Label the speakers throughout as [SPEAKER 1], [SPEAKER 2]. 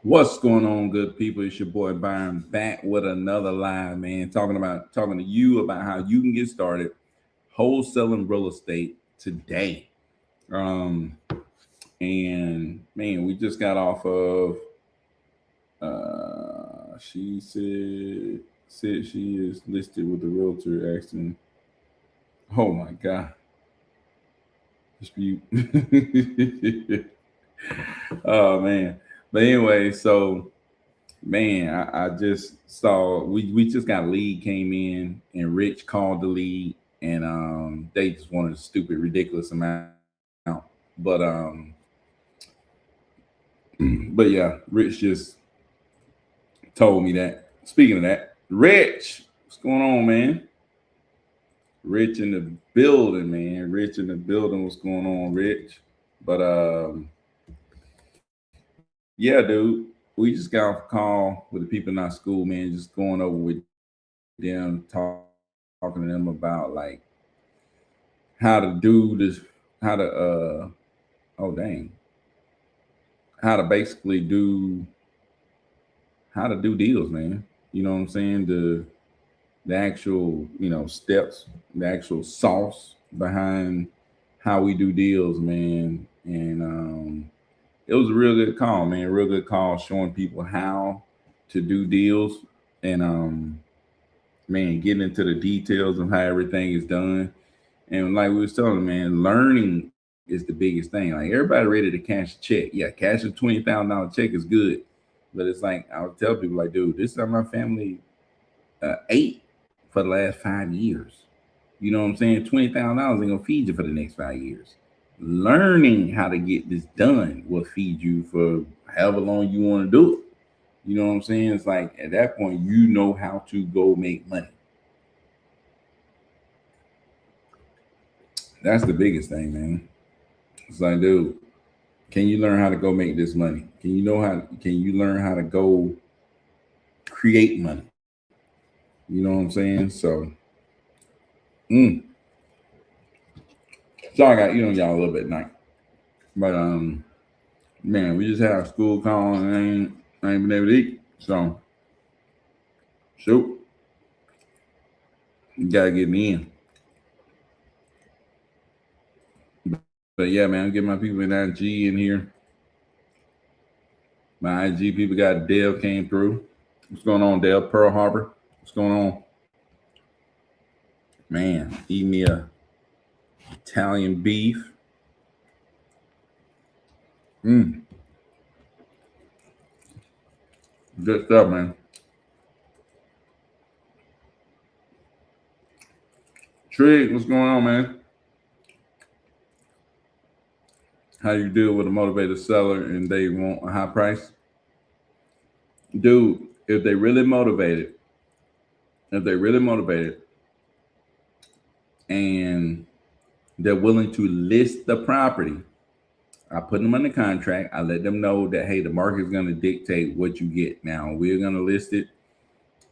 [SPEAKER 1] What's going on, good people? It's your boy Byron back with another live, man. Talking to you about how you can get started wholesaling real estate today. Um, and man, we just got off of. She said she is listed with the realtor asking. Oh my God, dispute. Oh man, but anyway, so man, I just saw we just got a lead came in and Rich called the lead and they just wanted a stupid, ridiculous amount. But but yeah, Rich just told me that. Speaking of that, Rich, what's going on, man? Rich in the building, man. Rich in the building, what's going on, Rich? But yeah, dude, we just got off a call with the people in our school, man, just going over with them, talking to them about like how to do this, how to oh dang, how to basically how to do deals, man. You know what I'm saying? The actual, steps, the actual sauce behind how we do deals, man. And it was a real good call, man. Real good call showing people how to do deals and man, getting into the details of how everything is done. And like we was telling, man, learning is the biggest thing. Like everybody ready to cash a check. Yeah, cash a $20,000 check is good, but it's like I would tell people, like, dude, this is how my family ate for the last 5 years. You know what I'm saying? $20,000 ain't gonna feed you for the next 5 years. Learning how to get this done will feed you for however long you want to do it. You know what I'm saying? It's like at that point, you know how to go make money. That's the biggest thing, man. It's like, dude, can you learn how to go make this money? Can you learn how to go create money? You know what I'm saying? Mm, so I got y'all a little bit night. But man, we just had our school call and I ain't been able to eat. So shoot, you gotta get me in. But yeah, man, I'm getting my people in IG in here. My IG people got Dale came through. What's going on, Dale? Pearl Harbor. What's going on? Man, eat me a Italian beef. Mm, good stuff, man. Trig, what's going on, man? How you deal with a motivated seller and they want a high price? Dude, if they really motivated, if they really motivated and they're willing to list the property, I put them under contract. I let them know that, hey, the market's going to dictate what you get. Now, we're going to list it,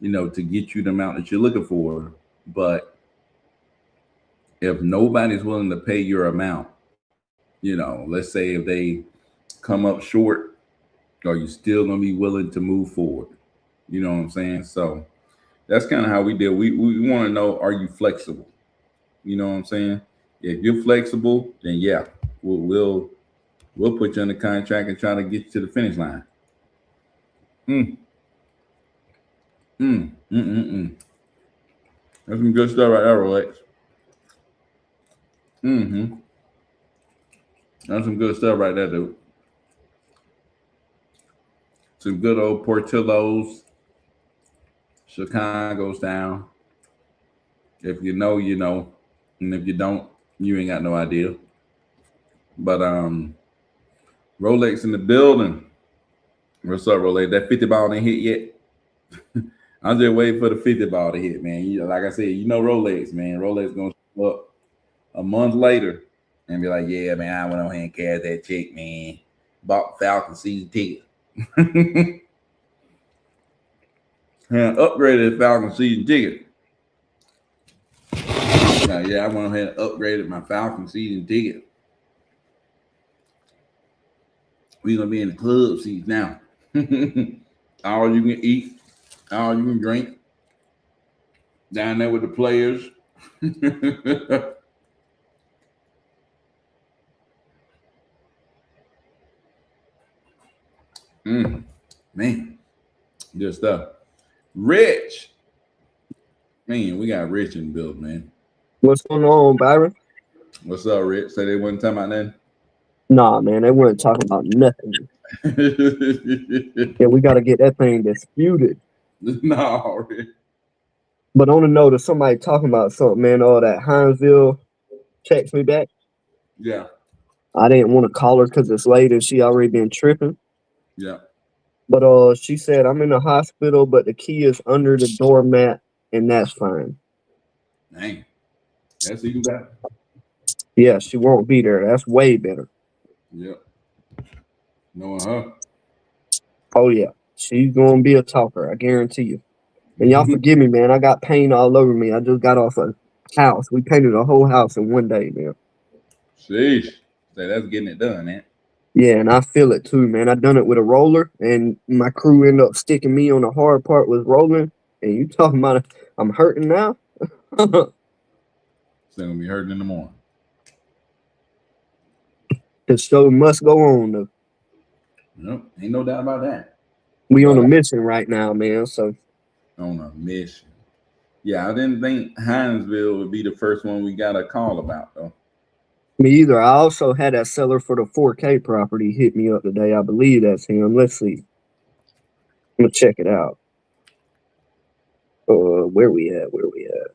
[SPEAKER 1] to get you the amount that you're looking for. But if nobody's willing to pay your amount, let's say if they come up short, are you still going to be willing to move forward? You know what I'm saying? So that's kind of how we deal. We want to know, are you flexible? You know what I'm saying? If you're flexible, then yeah, we'll put you under contract and try to get you to the finish line. Mm, mm, mm, mm, mm. That's some good stuff right there, Rolex. Mm-hmm. That's some good stuff right there, dude. Some good old Portillo's, Chicago style. If you know, you know. And if you don't, you ain't got no idea. But Rolex in the building. What's up, Rolex? That 50 ball ain't hit yet. I'm just waiting for the 50 ball to hit, man. Like I said, Rolex, man. Rolex gonna show up a month later and be like, yeah, man, I went on here and cashed that check, man. Bought Falcon season ticket. And upgraded the Falcon season ticket. Yeah, I went ahead and upgraded my Falcon season ticket. We're gonna be in the club seats now. All you can eat, all you can drink, down there with the players. Man, good stuff. Rich, man, we got Rich in the build, man.
[SPEAKER 2] What's going on, Byron?
[SPEAKER 1] What's up, Rich? Say they wasn't talking about nothing.
[SPEAKER 2] Nah, man, they weren't talking about nothing. Yeah, we got to get that thing disputed.
[SPEAKER 1] No, Rich.
[SPEAKER 2] But on the note of somebody talking about something, man, all that Hinesville text me back.
[SPEAKER 1] Yeah,
[SPEAKER 2] I didn't want to call her because it's late and she already been tripping.
[SPEAKER 1] yeah.
[SPEAKER 2] But she said, I'm in the hospital, but the key is under the doormat, and that's fine.
[SPEAKER 1] Dang, that's even better.
[SPEAKER 2] Yeah, she won't be there. That's way better.
[SPEAKER 1] Yep. Knowing her.
[SPEAKER 2] Oh, yeah. She's going to be a talker, I guarantee you. And y'all forgive me, man. I got paint all over me. I just got off a house. We painted a whole house in one day, man.
[SPEAKER 1] Sheesh. Say that's getting it done, man.
[SPEAKER 2] Yeah, and I feel it too, man. I done it with a roller, and my crew ended up sticking me on the hard part with rolling. And you talking about I'm hurting now?
[SPEAKER 1] It's gonna be hurting in the morning.
[SPEAKER 2] The show must go on, though.
[SPEAKER 1] Yep, ain't no doubt about that.
[SPEAKER 2] We on
[SPEAKER 1] But
[SPEAKER 2] a mission right now, man. So
[SPEAKER 1] on a mission. Yeah, I didn't think Hinesville would be the first one we got a call about, though.
[SPEAKER 2] me either. I also had that seller for the 4K property hit me up today. I believe that's him. Let's see. I'm gonna check it out. Where we at? Where we at?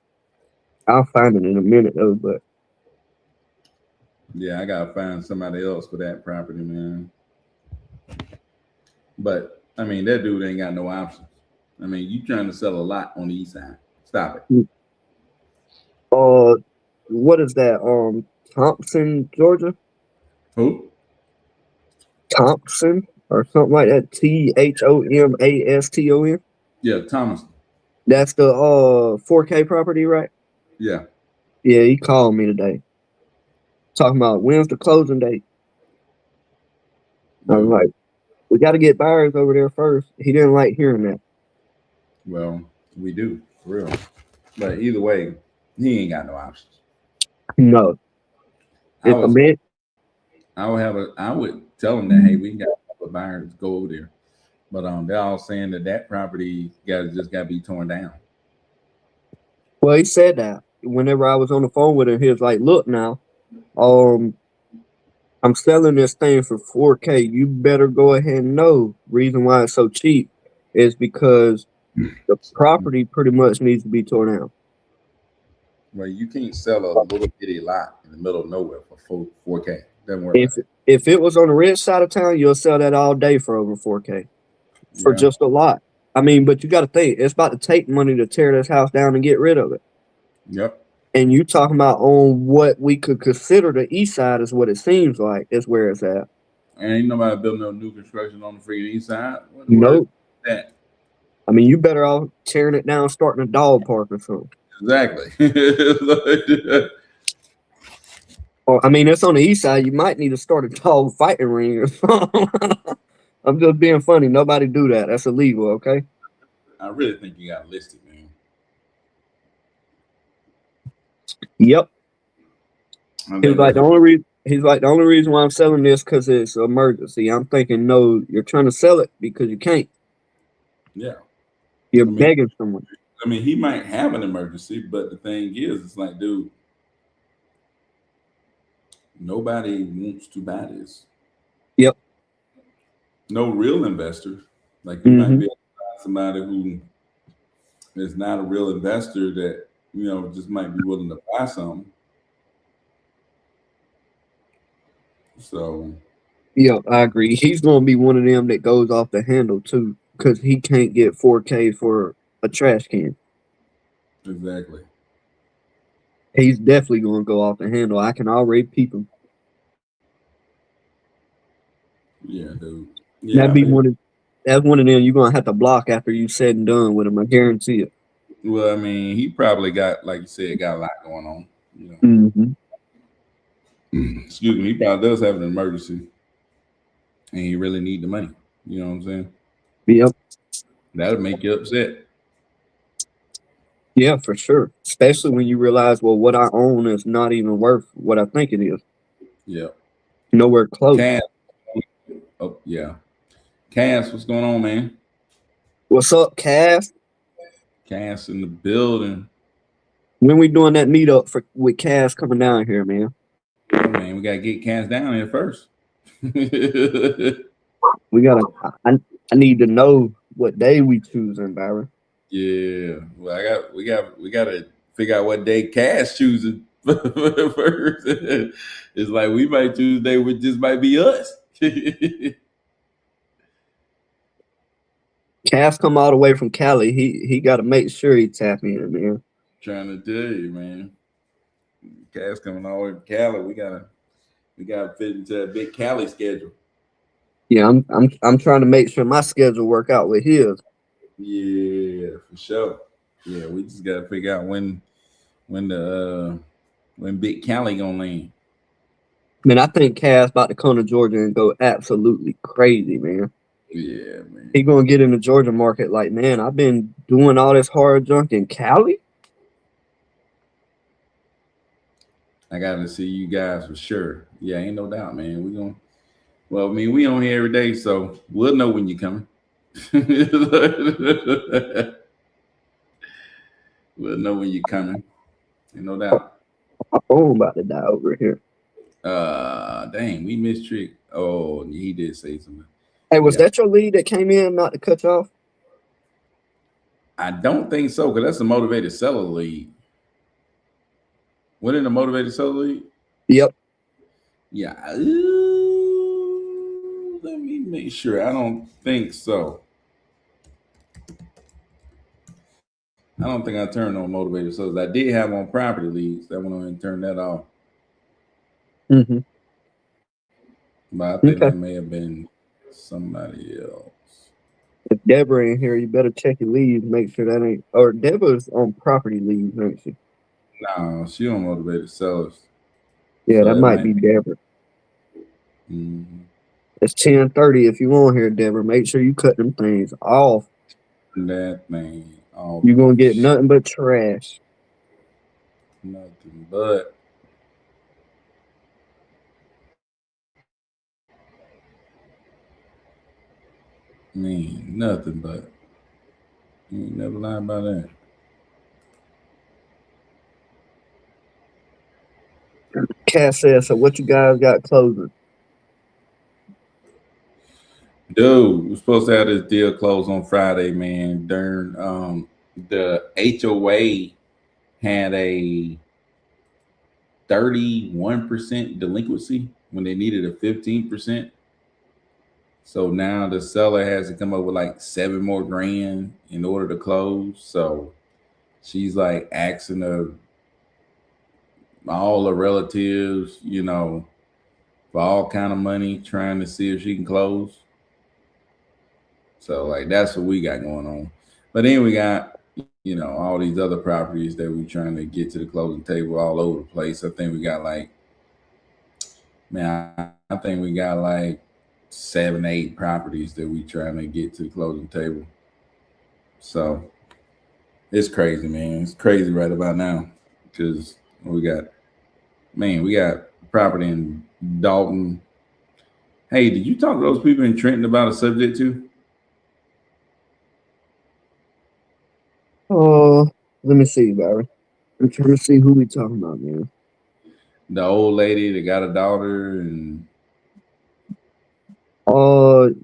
[SPEAKER 2] I'll find it in a minute though. But
[SPEAKER 1] Yeah, I gotta find somebody else for that property, man. But I mean, that dude ain't got no options. I mean, you trying to sell a lot on the east side. Stop it.
[SPEAKER 2] what is that? Thompson, Georgia.
[SPEAKER 1] Who?
[SPEAKER 2] Thompson or something like that. THOMASTON.
[SPEAKER 1] Yeah, Thomas.
[SPEAKER 2] That's the 4K property, right?
[SPEAKER 1] Yeah.
[SPEAKER 2] Yeah, he called me today. Talking about when's the closing date. I was
[SPEAKER 1] Dude.
[SPEAKER 2] like, we got to get buyers over there first. He didn't like hearing that.
[SPEAKER 1] Well, we do, for real. But either way, he ain't got no options.
[SPEAKER 2] No.
[SPEAKER 1] I
[SPEAKER 2] If a
[SPEAKER 1] was
[SPEAKER 2] man,
[SPEAKER 1] I would tell them that, hey, we got a couple of buyers, go over there. But they're all saying that property just got to be torn down.
[SPEAKER 2] well, he said that whenever I was on the phone with him, he was like, look now, I'm selling this thing for 4K. You better go ahead and know. Reason why it's so cheap is because the property pretty much needs to be torn down.
[SPEAKER 1] Well, you can't sell a little bitty lot in the middle of nowhere for 4K. Doesn't work
[SPEAKER 2] If
[SPEAKER 1] like that.
[SPEAKER 2] if it was on the rich side of town, you'll sell that all day for over 4K for
[SPEAKER 1] Yeah.
[SPEAKER 2] just a lot. I mean, but you got to think it's about to take money to tear this house down and get rid of it.
[SPEAKER 1] Yep.
[SPEAKER 2] And you talking about on what we could consider the east side is what it seems like is where it's at.
[SPEAKER 1] And ain't nobody building no new construction on the freaking east side. What
[SPEAKER 2] Nope.
[SPEAKER 1] is that?
[SPEAKER 2] I mean, you better off tearing it down, starting a dog park or something.
[SPEAKER 1] Exactly.
[SPEAKER 2] Or I mean, it's on the east side. You might need to start a dog fighting ring or something. I'm just being funny. Nobody do that. That's illegal. Okay.
[SPEAKER 1] I really think you got listed, man.
[SPEAKER 2] Yep.
[SPEAKER 1] I
[SPEAKER 2] He was
[SPEAKER 1] think
[SPEAKER 2] like
[SPEAKER 1] that's
[SPEAKER 2] the only reason. He's like the only reason why I'm selling this because it's an emergency. I'm thinking, no, you're trying to sell it because you can't.
[SPEAKER 1] yeah.
[SPEAKER 2] You're
[SPEAKER 1] I mean,
[SPEAKER 2] begging someone.
[SPEAKER 1] he might have an emergency, but the thing is, it's like, dude, nobody wants to buy this.
[SPEAKER 2] Yep.
[SPEAKER 1] No real investors. Like you might be able to find somebody who is not a real investor that just might be willing to buy something. So
[SPEAKER 2] Yep, I agree. He's gonna be one of them that goes off the handle too, because he can't get 4K for a trash can.
[SPEAKER 1] exactly.
[SPEAKER 2] He's definitely gonna go off the handle. I can already peep him.
[SPEAKER 1] Yeah, dude.
[SPEAKER 2] That'd
[SPEAKER 1] Yeah,
[SPEAKER 2] be that's one of them you're gonna have to block after you said and done with him. I guarantee it.
[SPEAKER 1] well, he probably got, like you said, got a lot going on.
[SPEAKER 2] Mm-hmm.
[SPEAKER 1] Excuse me. He probably does have an emergency, and he really need the money. You know what I'm saying?
[SPEAKER 2] Yep.
[SPEAKER 1] That would make you upset.
[SPEAKER 2] Yeah, for sure. Especially when you realize, well, what I own is not even worth what I think it is.
[SPEAKER 1] Yeah.
[SPEAKER 2] Nowhere close.
[SPEAKER 1] Cass. Oh yeah. Cass, what's going on, man?
[SPEAKER 2] What's up, Cass?
[SPEAKER 1] Cass in the building.
[SPEAKER 2] When we doing that meetup for with Cass coming down here, man?
[SPEAKER 1] Oh man, we gotta get Cass down here first.
[SPEAKER 2] We gotta. I need to know what day we choosing, Byron.
[SPEAKER 1] Yeah. Well, we gotta figure out what day Cass chooses first. It's like we might choose a day which just might be us.
[SPEAKER 2] Cass come all the way from Cali. He got to make sure he tap in, man.
[SPEAKER 1] Trying to tell you, man. Cass coming all the way from Cali. We gotta fit into that big Cali schedule.
[SPEAKER 2] Yeah, I'm trying to make sure my schedule work out with his.
[SPEAKER 1] Yeah, for sure. Yeah, we just gotta figure out when the when Big Cali gonna land.
[SPEAKER 2] Man, I think Cass about to come to Georgia and go absolutely crazy, man.
[SPEAKER 1] Yeah, man.
[SPEAKER 2] He gonna get in the Georgia market like, man, I've been doing all this hard junk in Cali.
[SPEAKER 1] I gotta see you guys for sure. Yeah, ain't no doubt, man. We gonna well, I mean, we on here every day, so we'll know when you're coming. We'll know when you're coming. Ain't no doubt.
[SPEAKER 2] My phone about to die over here.
[SPEAKER 1] Dang, we missed Trick. Oh, he did say something.
[SPEAKER 2] Hey, was
[SPEAKER 1] Yeah.
[SPEAKER 2] that your lead that came in not to cut you off?
[SPEAKER 1] I don't think so, because that's a motivated seller lead. What in the motivated seller lead?
[SPEAKER 2] Yep.
[SPEAKER 1] Yeah. Let me make sure. I don't think so. I don't think I turned on motivated sellers. I did have on property leads. That went on and turned that off.
[SPEAKER 2] Mm-hmm.
[SPEAKER 1] But I think
[SPEAKER 2] Okay.
[SPEAKER 1] that may have been somebody else.
[SPEAKER 2] If Deborah in here, you better check your leads. Make sure that ain't. Or Deborah's on property leads, ain't she?
[SPEAKER 1] No, she on motivated sellers.
[SPEAKER 2] Yeah,
[SPEAKER 1] So
[SPEAKER 2] that
[SPEAKER 1] that
[SPEAKER 2] might
[SPEAKER 1] might
[SPEAKER 2] be
[SPEAKER 1] be.
[SPEAKER 2] Deborah.
[SPEAKER 1] Mm-hmm.
[SPEAKER 2] It's 10:30. If you on here, Deborah, make sure you cut them things off.
[SPEAKER 1] That thing off
[SPEAKER 2] You're gonna
[SPEAKER 1] the
[SPEAKER 2] get nothing but trash.
[SPEAKER 1] nothing but. Man, nothing but. You ain't never lie about that.
[SPEAKER 2] Cass says, so what you guys got closing?
[SPEAKER 1] Dude, we're supposed to have this deal closed on Friday, man. During the HOA had a 31% delinquency when they needed a 15%. So now the seller has to come up with like 7 more grand in order to close. So she's like asking all the relatives, for all kind of money, trying to see if she can close. So like that's what we got going on. But then we got, all these other properties that we're trying to get to the closing table all over the place. I think we got like, man, I think we got like 7, 8 properties that we trying to get to the closing table. So it's crazy, man. It's crazy right about now because we got property in Dalton. Hey, did you talk to those people in Trenton about a subject too?
[SPEAKER 2] Oh, let me see, Barry. I'm trying to see who we talking about, man.
[SPEAKER 1] The old lady that got a daughter and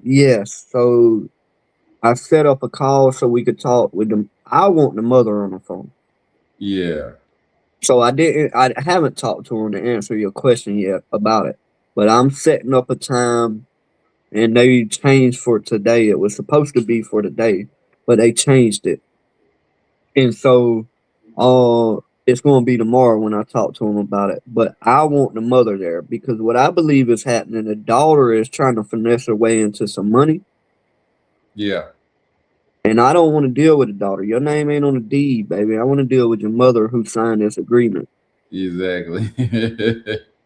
[SPEAKER 2] Yes. So I set up a call so we could talk with them. I want the mother on the phone.
[SPEAKER 1] yeah,
[SPEAKER 2] So I haven't talked to her to answer your question yet about it. But I'm setting up a time and they changed for today. It was supposed to be for today, but they changed it. And so it's gonna be tomorrow when I talk to them about it. But I want the mother there because what I believe is happening, the daughter is trying to finesse her way into some money.
[SPEAKER 1] yeah,
[SPEAKER 2] And I don't want to deal with the daughter. Your name ain't on the deed, baby. I want to deal with your mother who signed this agreement.
[SPEAKER 1] exactly.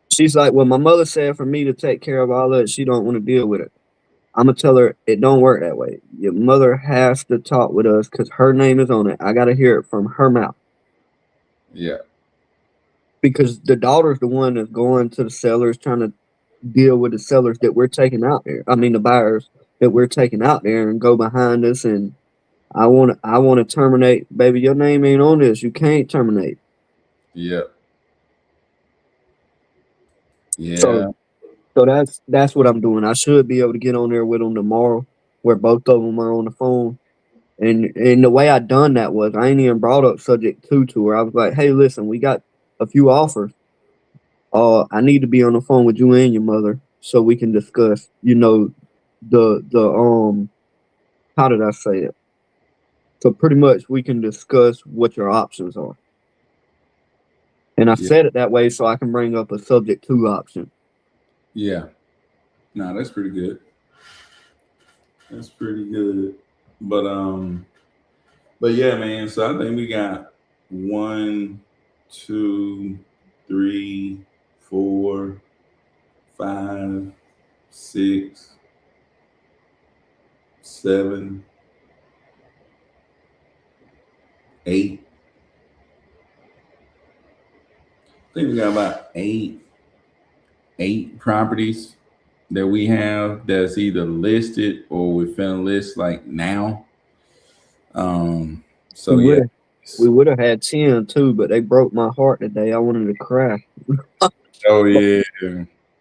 [SPEAKER 2] She's like, well, my mother said for me to take care of all that. She don't want to deal with it. I'm gonna tell her it don't work that way. Your mother has to talk with us because her name is on it. I gotta hear it from her mouth
[SPEAKER 1] Yeah.
[SPEAKER 2] because the daughter's the one that's going to the sellers trying to deal with the sellers that we're taking out there. I mean the buyers that we're taking out there and go behind us and I want to terminate, baby. Your name ain't on this. You can't terminate.
[SPEAKER 1] Yeah.
[SPEAKER 2] So
[SPEAKER 1] Yeah.
[SPEAKER 2] so that's what I'm doing. I should be able to get on there with them tomorrow, where both of them are on the phone. And the way I done that was I ain't even brought up subject to her. I was like, hey, listen, we got a few offers. I need to be on the phone with you and your mother so we can discuss. The how did I say it? So pretty much we can discuss what your options are. And I
[SPEAKER 1] Yeah.
[SPEAKER 2] said it that way so I can bring up a subject to option.
[SPEAKER 1] Yeah. No, that's pretty good. That's pretty good. But but yeah, man. So I think we got one, two, three, four, five, six, seven, eight. I think we got about eight properties that we have that's either listed or we're finna list like now. Um,
[SPEAKER 2] We
[SPEAKER 1] so
[SPEAKER 2] would
[SPEAKER 1] yeah.
[SPEAKER 2] have we would have had 10 too, but they broke my heart today. I wanted to cry.
[SPEAKER 1] Oh yeah.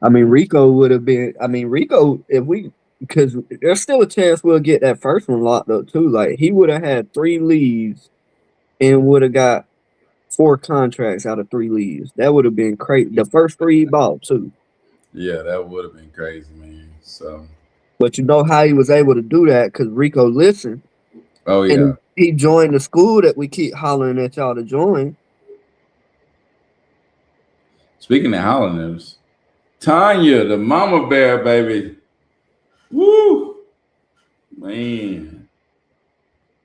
[SPEAKER 2] I mean, Rico would have been. I mean, Rico, if we, because there's still a chance we'll get that first one locked up too. Like he would have had 3 leads and would have got 4 contracts out of 3 leads. That would have been crazy. The first 3 he bought too.
[SPEAKER 1] Yeah, that would have been crazy, man. So
[SPEAKER 2] But you know how he was able to do that? Because Rico listened
[SPEAKER 1] oh yeah.
[SPEAKER 2] and he joined the school that we keep hollering at y'all to join.
[SPEAKER 1] Speaking of Hollanders, Tanya, the mama bear, baby. Woo! Man.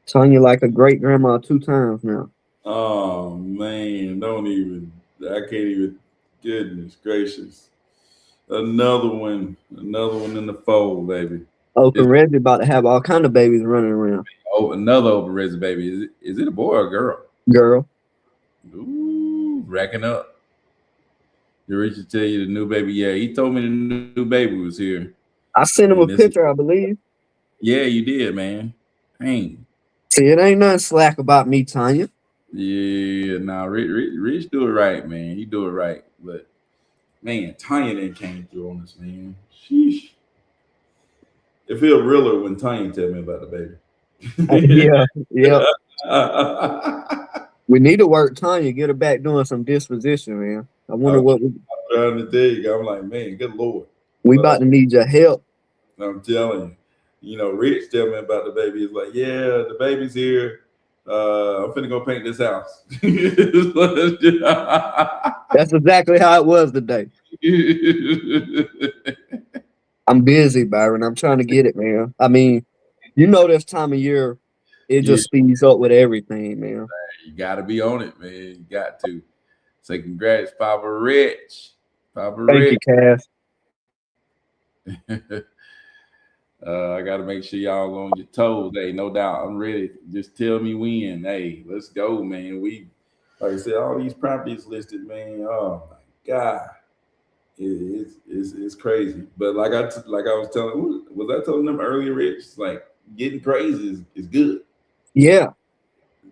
[SPEAKER 2] Tanya like a great grandma 2 times now.
[SPEAKER 1] Oh man. Don't even I can't even goodness gracious. Another one in the fold, baby.
[SPEAKER 2] Oakland
[SPEAKER 1] It's
[SPEAKER 2] Reggie about to have all kind of babies running around.
[SPEAKER 1] another open resin baby. Is it a boy or a girl?
[SPEAKER 2] Girl,
[SPEAKER 1] Ooh, racking up. The Richard tell you the new baby. Yeah, he told me the new baby was here.
[SPEAKER 2] I sent him
[SPEAKER 1] And
[SPEAKER 2] a
[SPEAKER 1] this
[SPEAKER 2] picture, I believe.
[SPEAKER 1] yeah, you did, man. Dang.
[SPEAKER 2] See, it ain't nothing slack about me, Tanya.
[SPEAKER 1] Yeah, nah, Rich do it right, man. He do it right. But man, Tanya then came through on us, man. Sheesh. It feel realer when Tanya tell me about the baby.
[SPEAKER 2] Yeah, yeah. We need to work Tanya, get her back doing some disposition, man. I wonder
[SPEAKER 1] I'm
[SPEAKER 2] what
[SPEAKER 1] trying to tell you, I'm like, man, good lord.
[SPEAKER 2] we
[SPEAKER 1] But
[SPEAKER 2] about to need your help.
[SPEAKER 1] I'm telling you, Rich tell me about the baby. He's like, yeah, the baby's here. I'm finna go paint this house.
[SPEAKER 2] That's exactly how it was today. I'm busy, Byron. I'm trying to get it, man. I mean, this time of year, it
[SPEAKER 1] Yeah,
[SPEAKER 2] just speeds up with everything, man.
[SPEAKER 1] you gotta be on it, man. You got to. Say congrats, Papa Rich. Papa
[SPEAKER 2] Thank
[SPEAKER 1] Rich.
[SPEAKER 2] you, Cass.
[SPEAKER 1] I got to make sure y'all on your toes. Hey, no doubt, I'm ready. Just tell me when. Hey, let's go, man. We, like I said, all these properties listed, man. Oh my god, it's crazy. But like I was telling, was I telling them earlier, Rich? Like getting crazy is good.
[SPEAKER 2] Yeah,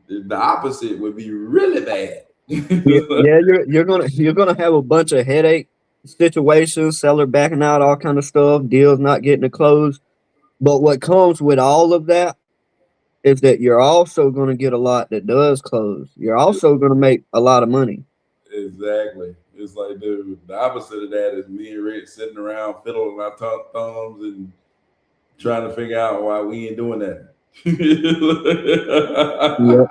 [SPEAKER 1] The opposite would be really bad.
[SPEAKER 2] yeah, yeah. You're gonna have a bunch of headache situations, seller backing out, all kind of stuff, deals not getting to close. But what comes with all of that is that you're also going to get a lot that does close. You're also going to make a lot of money.
[SPEAKER 1] Exactly. It's like, dude, the opposite of that is me and Rich sitting around fiddling our thumbs and trying to figure out why we ain't doing that.
[SPEAKER 2] Yep.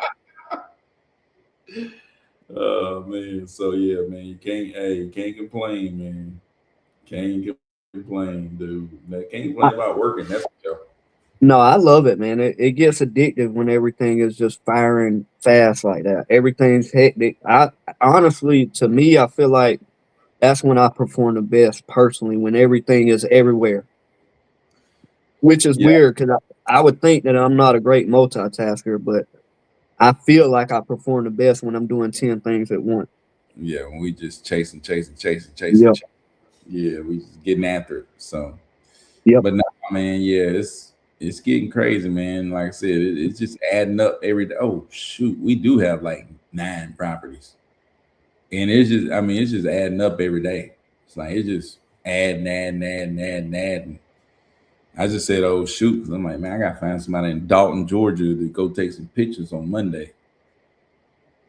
[SPEAKER 1] Oh man. So yeah, man, you can't complain, man. Can't complain, dude. Can't complain about working, that's for sure.
[SPEAKER 2] No, I love it, man. It gets addictive when everything is just firing fast like that. Everything's hectic. I honestly, to me, I feel like that's when I perform the best personally, when everything is everywhere. which is
[SPEAKER 1] Yeah,
[SPEAKER 2] weird because I would think that I'm not a great multitasker, but I feel like I perform the best when I'm doing 10 things at once.
[SPEAKER 1] yeah. When we just chasing.
[SPEAKER 2] Yep.
[SPEAKER 1] Yeah, we just getting after it. So,
[SPEAKER 2] Yep.
[SPEAKER 1] but no, man, yeah, it's getting crazy, man. Like I said, it's just adding up every day. Oh shoot, we do have like 9 properties, and it's just, I mean, it's just adding up every day. It's like it's just adding. I just said, oh shoot, 'cause I'm like, man, I gotta find somebody in Dalton, Georgia, to go take some pictures on Monday.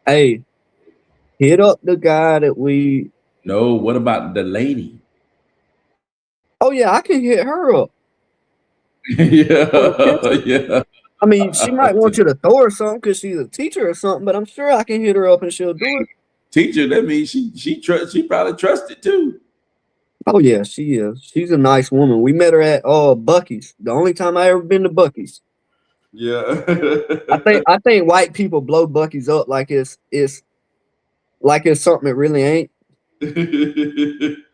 [SPEAKER 2] Hey, hit up the guy that we.
[SPEAKER 1] No, what about the lady?
[SPEAKER 2] Oh yeah, I can hit her up for the
[SPEAKER 1] Yeah,
[SPEAKER 2] picture.
[SPEAKER 1] yeah.
[SPEAKER 2] I mean, she might want you to throw her something because she's a teacher or something, but I'm sure I can hit her up and she'll do it.
[SPEAKER 1] Teacher, that means she probably trusted too.
[SPEAKER 2] Oh yeah, she is. She's a nice woman. We met her at Bucky's. The only time I ever been to Bucky's.
[SPEAKER 1] Yeah.
[SPEAKER 2] I think white people blow Bucky's up like it's something it really ain't.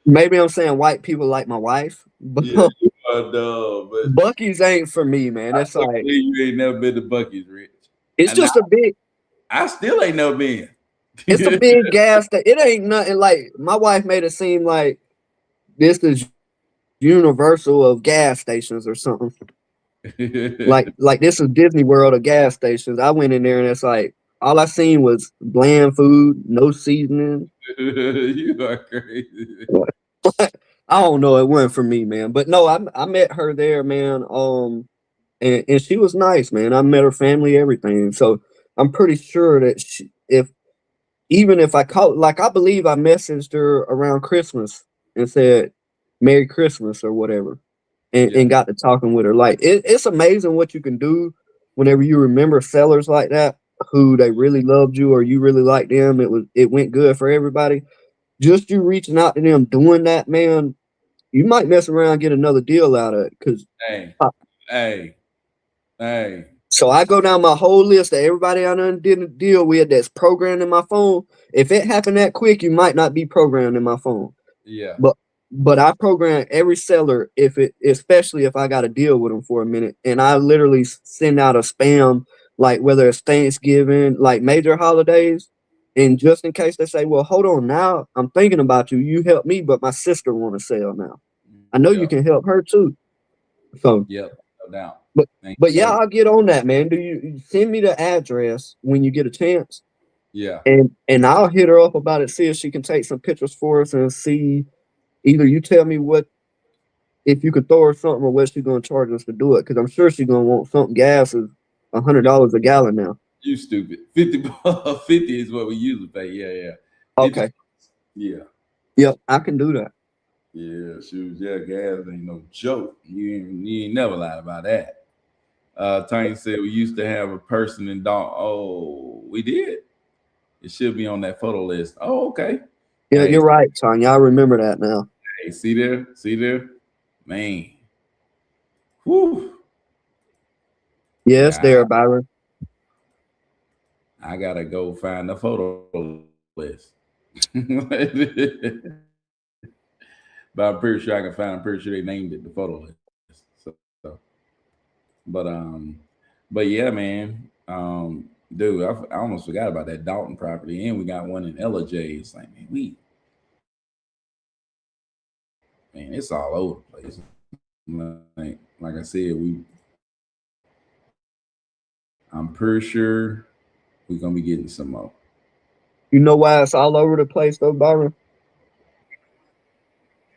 [SPEAKER 2] Maybe I'm saying white people like my wife, but
[SPEAKER 1] Yeah, you are dumb, but
[SPEAKER 2] Bucky's ain't for me, man.
[SPEAKER 1] I
[SPEAKER 2] It's
[SPEAKER 1] can't
[SPEAKER 2] like
[SPEAKER 1] believe you ain't never been to Bucky's, Rich.
[SPEAKER 2] it's
[SPEAKER 1] And
[SPEAKER 2] just a big
[SPEAKER 1] I still ain't never been.
[SPEAKER 2] it's a big gas that it ain't nothing like my wife made it seem like this is universal of gas stations or something. Like this is Disney World of gas stations. I went in there and it's like all I seen was bland food, no seasoning.
[SPEAKER 1] You are crazy.
[SPEAKER 2] I don't know. It wasn't for me, man. But no, I met her there, man. And she was nice, man. I met her family, everything. So I'm pretty sure that if even if I called, like I believe I messaged her around Christmas and said Merry Christmas or whatever,
[SPEAKER 1] Yeah,
[SPEAKER 2] and got to talking with her. Like it's amazing what you can do whenever you remember sellers like that who they really loved you or you really liked them. It went good for everybody. Just you reaching out to them, doing that, man. You might mess around and get another deal out of it.
[SPEAKER 1] hey, hey, hey.
[SPEAKER 2] So I go down my whole list of everybody I done did a deal with that's programmed in my phone. If it happened that quick, you might not be programmed in my phone.
[SPEAKER 1] Yeah,
[SPEAKER 2] But I program every seller if it, especially if I got to deal with them for a minute, and I literally send out a spam like whether it's Thanksgiving, like major holidays, and just in case they say, "Well, hold on, now I'm thinking about you. You help me, but my sister want to sell now. I know
[SPEAKER 1] yeah,
[SPEAKER 2] you can help her too." So,
[SPEAKER 1] yep, no doubt.
[SPEAKER 2] but
[SPEAKER 1] Thank you
[SPEAKER 2] but yeah,
[SPEAKER 1] so.
[SPEAKER 2] I'll get on that, man. Do you send me the address when you get a chance,
[SPEAKER 1] Yeah,
[SPEAKER 2] and I'll hit her up about it. See if she can take some pictures for us and see. Either you tell me what if you could throw her something or what she's gonna charge us to do it, because I'm sure she's gonna want something. Gas is $100 a gallon now.
[SPEAKER 1] you stupid. 50, 50 is what we usually pay. Yeah, yeah. 50.
[SPEAKER 2] Okay.
[SPEAKER 1] Yeah.
[SPEAKER 2] Yep, I can do that.
[SPEAKER 1] Yeah, shoes. Yeah, gas ain't no joke. You ain't never lied about that. Tony said we used to have a person in Dalton. Oh, we did. It should be on that photo list. Oh, okay.
[SPEAKER 2] Yeah,
[SPEAKER 1] Hey,
[SPEAKER 2] you're right, Tanya. I remember that now.
[SPEAKER 1] hey, see there, man. Whew.
[SPEAKER 2] Yes,
[SPEAKER 1] Yeah,
[SPEAKER 2] there, Byron.
[SPEAKER 1] I gotta go find the photo list. But I'm pretty sure I can find. I'm pretty sure they named it the photo list. So, but but yeah, man. Dude, I almost forgot about that Dalton property, and we got one in LJ. It's like, man, man, it's all over the place. Like I said, I'm pretty sure we're gonna be getting some more.
[SPEAKER 2] You know why it's all over the place though, Byron?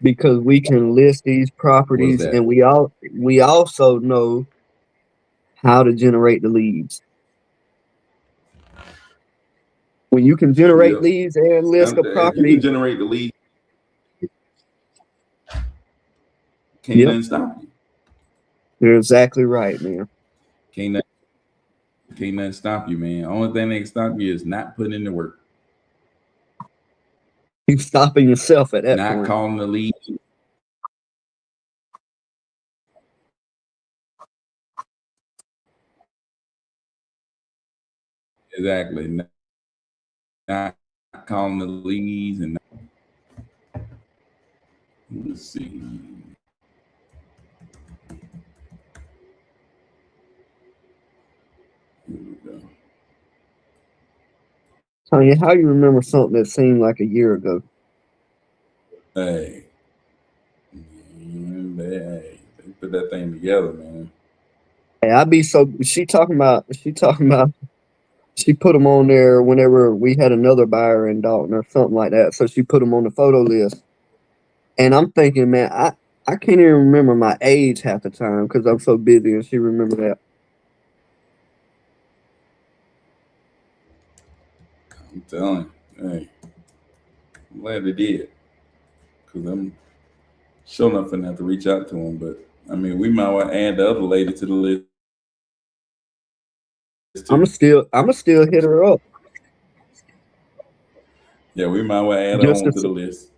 [SPEAKER 2] Because we can list these
[SPEAKER 1] What's
[SPEAKER 2] properties,
[SPEAKER 1] that?
[SPEAKER 2] and we also know how to generate the leads. When you can generate
[SPEAKER 1] Yep.
[SPEAKER 2] leads and list a
[SPEAKER 1] If you can
[SPEAKER 2] property,
[SPEAKER 1] generate the lead, can't
[SPEAKER 2] yep,
[SPEAKER 1] nothing stop you.
[SPEAKER 2] you're exactly right, man.
[SPEAKER 1] Can't nothing, can't nothing stop you, man. Only thing that can stop you is not putting in the work,
[SPEAKER 2] You're stopping yourself at that
[SPEAKER 1] not
[SPEAKER 2] point.
[SPEAKER 1] calling the lead. Exactly. Not calling the leads and let's see.
[SPEAKER 2] Tanya, how you remember something that seemed like a year ago?
[SPEAKER 1] Hey, man, they put that thing together, man.
[SPEAKER 2] Hey, I be so she put them on there whenever we had another buyer in Dalton or something like that. So she put them on the photo list, and I'm thinking, man, I can't even remember my age half the time because I'm so busy, and she remember that.
[SPEAKER 1] I'm telling you, hey, I'm glad they did, because I'm sure enough gonna have to reach out to them. But I mean, we might well add the other lady to the list too.
[SPEAKER 2] I'ma still hit her up
[SPEAKER 1] Yeah, we might well add her
[SPEAKER 2] just to
[SPEAKER 1] on to
[SPEAKER 2] see.
[SPEAKER 1] the list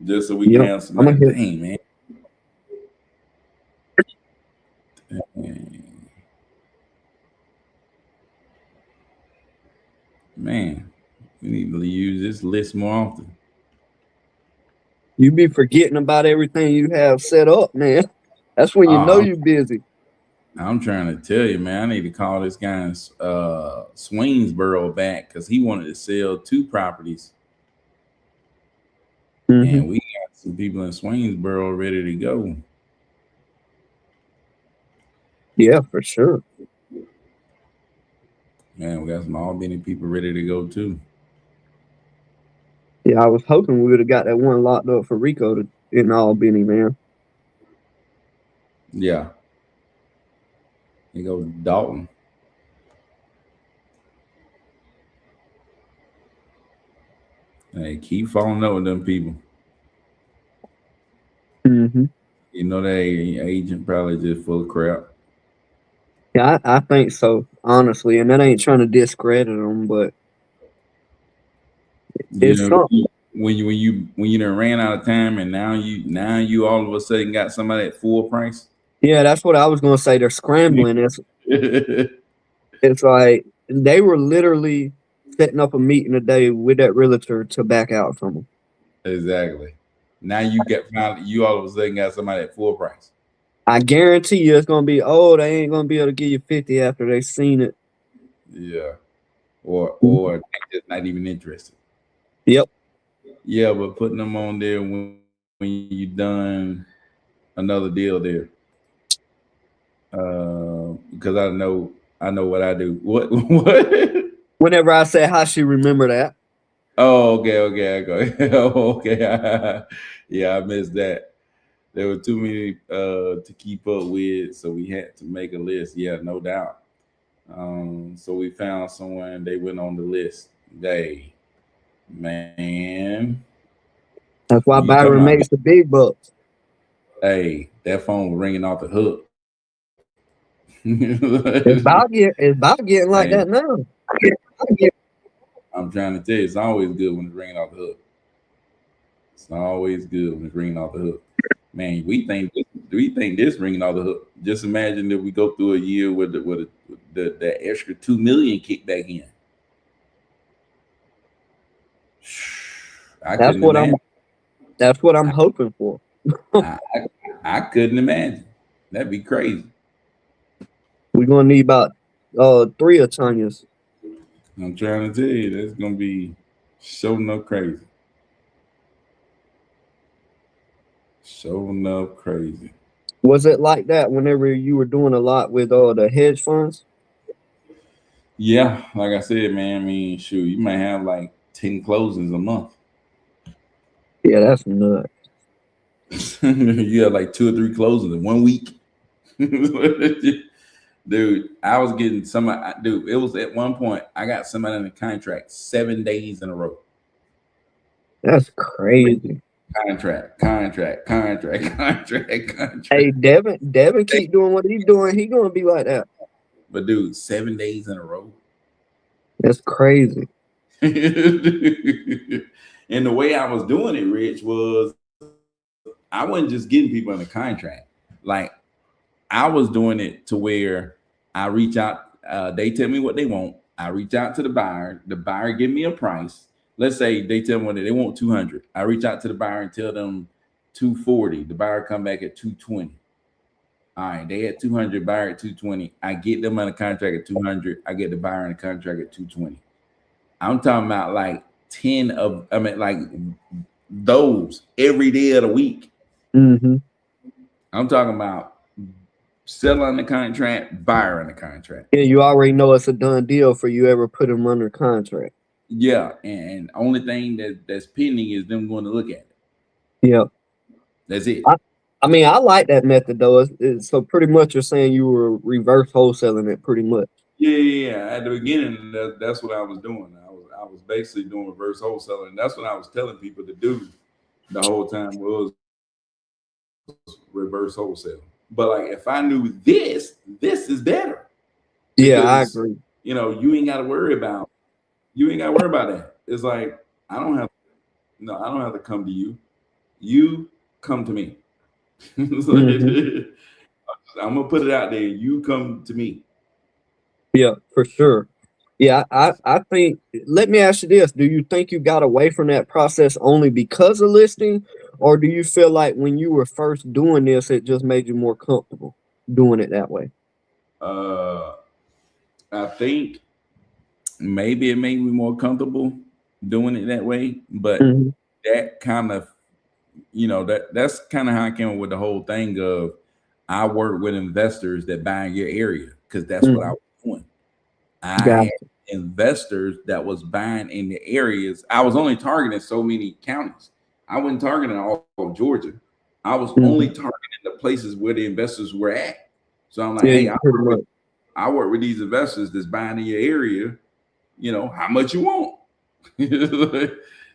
[SPEAKER 1] just so we can
[SPEAKER 2] Yep,
[SPEAKER 1] have some.
[SPEAKER 2] I'm gonna hit.
[SPEAKER 1] Dang, man, man, we need to use this list more often.
[SPEAKER 2] You be forgetting about everything you have set up, man. That's when you know
[SPEAKER 1] Oh,
[SPEAKER 2] you're busy.
[SPEAKER 1] I'm trying to tell you, man. I need to call this guy in Swainsboro back because he wanted to sell 2 properties,
[SPEAKER 2] Hmm.
[SPEAKER 1] and we got some people in Swainsboro ready to go.
[SPEAKER 2] Yeah, for sure.
[SPEAKER 1] Man, we got some Albany people ready to go too.
[SPEAKER 2] Yeah, I was hoping we would have got that one locked up for Rico in Albany, man.
[SPEAKER 1] Yeah, they go Dalton. Hey, keep following up with them people.
[SPEAKER 2] Hmm.
[SPEAKER 1] You know that agent probably just full of crap.
[SPEAKER 2] Yeah, I think so, honestly. And that ain't trying to discredit them, but
[SPEAKER 1] You
[SPEAKER 2] it's
[SPEAKER 1] know,
[SPEAKER 2] something.
[SPEAKER 1] when you done ran out of time and now you all of a sudden got somebody at full price.
[SPEAKER 2] Yeah, that's what I was gonna say. They're scrambling. It's like they were literally setting up a meeting today with that realtor to back out from them.
[SPEAKER 1] Exactly. Now you all of a sudden got somebody at full price.
[SPEAKER 2] I guarantee you, it's gonna be. Oh, they ain't gonna be able to give you 50 after they seen it.
[SPEAKER 1] Yeah. Or they just not even interested.
[SPEAKER 2] Yep.
[SPEAKER 1] Yeah, but putting them on there when you done another deal there. Because I know what I do. What?
[SPEAKER 2] Whenever I say how she remember that.
[SPEAKER 1] Oh, okay. Oh, okay. Yeah, I missed that. There were too many to keep up with, so we had to make a list. Yeah, no doubt. So we found someone. They went on the list. They, man,
[SPEAKER 2] That's why
[SPEAKER 1] you talking
[SPEAKER 2] Byron
[SPEAKER 1] about?
[SPEAKER 2] makes the big bucks.
[SPEAKER 1] Hey, that phone was ringing off the hook.
[SPEAKER 2] It's about getting like
[SPEAKER 1] Hey,
[SPEAKER 2] that now.
[SPEAKER 1] I'm trying to tell you, it's always good when it's ringing off the hook. It's always good when it's ringing off the hook. Man, we think this ringing off the hook. Just imagine if we go through a year with the extra 2 million kicked back in. I
[SPEAKER 2] That's
[SPEAKER 1] couldn't
[SPEAKER 2] what I'm.
[SPEAKER 1] imagine.
[SPEAKER 2] That's what I'm hoping for.
[SPEAKER 1] I, I couldn't imagine. That'd be crazy.
[SPEAKER 2] We're gonna need about 3 of Tanya's.
[SPEAKER 1] I'm trying to tell you, that's gonna be so enough crazy. So enough crazy.
[SPEAKER 2] Was it like that whenever you were doing a lot with the hedge funds?
[SPEAKER 1] Yeah, like I said, man. I mean, shoot, you might have like 10 closings a month.
[SPEAKER 2] Yeah, that's nuts.
[SPEAKER 1] You have like 2 or 3 closings in one week. Dude, I was getting dude, it was at one point I got somebody in the contract 7 days in a row.
[SPEAKER 2] That's crazy.
[SPEAKER 1] Contract.
[SPEAKER 2] Hey, Devin, keep doing what he's doing. He gonna be like that.
[SPEAKER 1] But dude, 7 days in a row.
[SPEAKER 2] That's crazy.
[SPEAKER 1] And the way I was doing it, Rich, was I wasn't just getting people in the contract. Like I was doing it to where I reach out, they tell me what they want. I reach out to the buyer. The buyer give me a price. Let's say they tell me what they want 200. I reach out to the buyer and tell them 240. The buyer come back at 220. All right, they at 200, buyer at 220. I get them on a contract at 200. I get the buyer on a contract at 220. I'm talking about like 10 of, I mean, like those every day of the week.
[SPEAKER 2] Mm-hmm.
[SPEAKER 1] I'm talking about seller on the contract, buyer on the contract.
[SPEAKER 2] Yeah, you already know it's a done deal for you ever put them under contract.
[SPEAKER 1] Yeah, and only thing that's pending is them going to look at it.
[SPEAKER 2] Yeah.
[SPEAKER 1] That's it.
[SPEAKER 2] I, I mean, I like that method though. So pretty much you're saying you were reverse wholesaling it pretty much.
[SPEAKER 1] Yeah. At the beginning, that's what I was doing. I was basically doing reverse wholesaling. And that's what I was telling people to do the whole time was reverse wholesale. But like if I knew this is better
[SPEAKER 2] Yeah, I
[SPEAKER 1] because
[SPEAKER 2] agree.
[SPEAKER 1] you ain't got to worry about that. It's like I don't have no, I don't have to come to you. You come to me.
[SPEAKER 2] Mm-hmm.
[SPEAKER 1] I'm gonna put it out there. You come to me.
[SPEAKER 2] Yeah, for sure. Yeah, I think, let me ask you this. Do you think you got away from that process only because of listing? Or do you feel like when you were first doing this, it just made you more comfortable doing it that way?
[SPEAKER 1] Uh, I think maybe it made me more comfortable doing it that way, but
[SPEAKER 2] Hmm.
[SPEAKER 1] that kind of that's kind of how I came up with the whole thing of I work with investors that buy in your area because that's what I
[SPEAKER 2] Hmm.
[SPEAKER 1] was doing. I had
[SPEAKER 2] Gotcha.
[SPEAKER 1] investors that was buying in the areas. I was only targeting so many counties. I wasn't targeting all of Georgia. I was only
[SPEAKER 2] Hmm.
[SPEAKER 1] targeting the places where the investors were at. So I'm like,
[SPEAKER 2] Yeah,
[SPEAKER 1] hey,
[SPEAKER 2] you pretty much.
[SPEAKER 1] I work with these investors that's buying in your area. How much you want?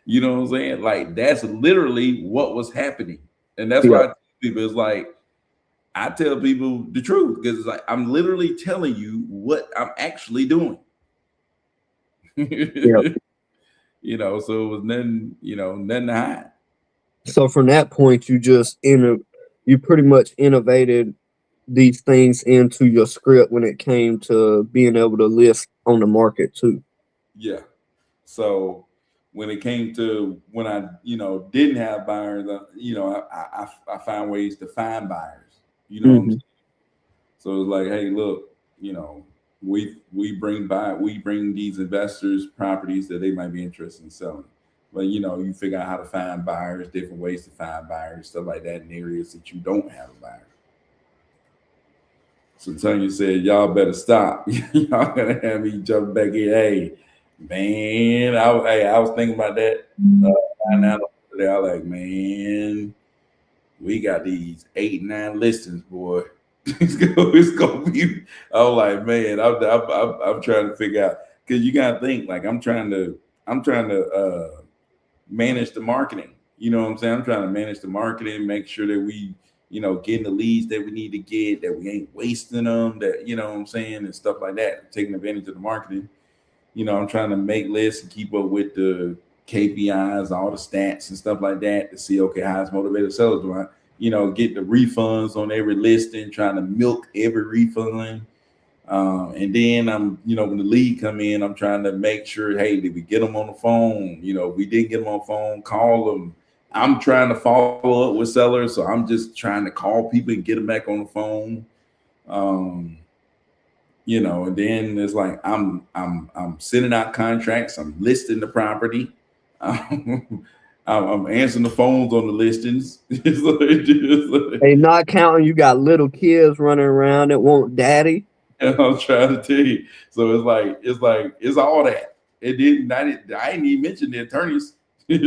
[SPEAKER 1] You know what I'm saying? Like that's literally what was happening. And that's why
[SPEAKER 2] Yep.
[SPEAKER 1] I tell people it's like I tell people the truth because it's like I'm literally telling you what I'm actually doing.
[SPEAKER 2] Yep.
[SPEAKER 1] So it was nothing to hide.
[SPEAKER 2] So from that point, you pretty much innovated these things into your script when it came to being able to list on the market too.
[SPEAKER 1] Yeah. So when it came to when I, didn't have buyers, I found ways to find buyers. You know what I'm
[SPEAKER 2] Hmm.
[SPEAKER 1] saying? So it's like, hey, look, we bring these investors properties that they might be interested in selling. But you figure out how to find buyers, different ways to find buyers, stuff like that in areas that you don't have a buyer. So Tanya said, y'all better stop. Y'all gonna have me jump back in. Hey, man, I was thinking about that. Find out today. I was like, man, we got these 8, 9 listings, boy. It's gonna be. I was like, man, I'm trying to figure out because you gotta think like I'm trying to manage the marketing. You know what I'm saying? I'm trying to manage the marketing, make sure that we, getting the leads that we need to get, that we ain't wasting them, that what I'm saying, and stuff like that, taking advantage of the marketing. I'm trying to make lists and keep up with the KPIs, all the stats and stuff like that to see okay how it's motivated sellers do I, get the refunds on every listing, trying to milk every refund. And then when the lead come in, I'm trying to make sure, hey, did we get them on the phone? If we didn't get them on the phone, call them. I'm trying to follow up with sellers, so I'm just trying to call people and get them back on the phone. Um, and then it's like I'm sending out contracts, I'm listing the property, I'm answering the phones on the listings.
[SPEAKER 2] They not counting. You got little kids running around that want daddy.
[SPEAKER 1] I'm trying to tell you. So it's all that. It didn't. I didn't even mention the attorneys. You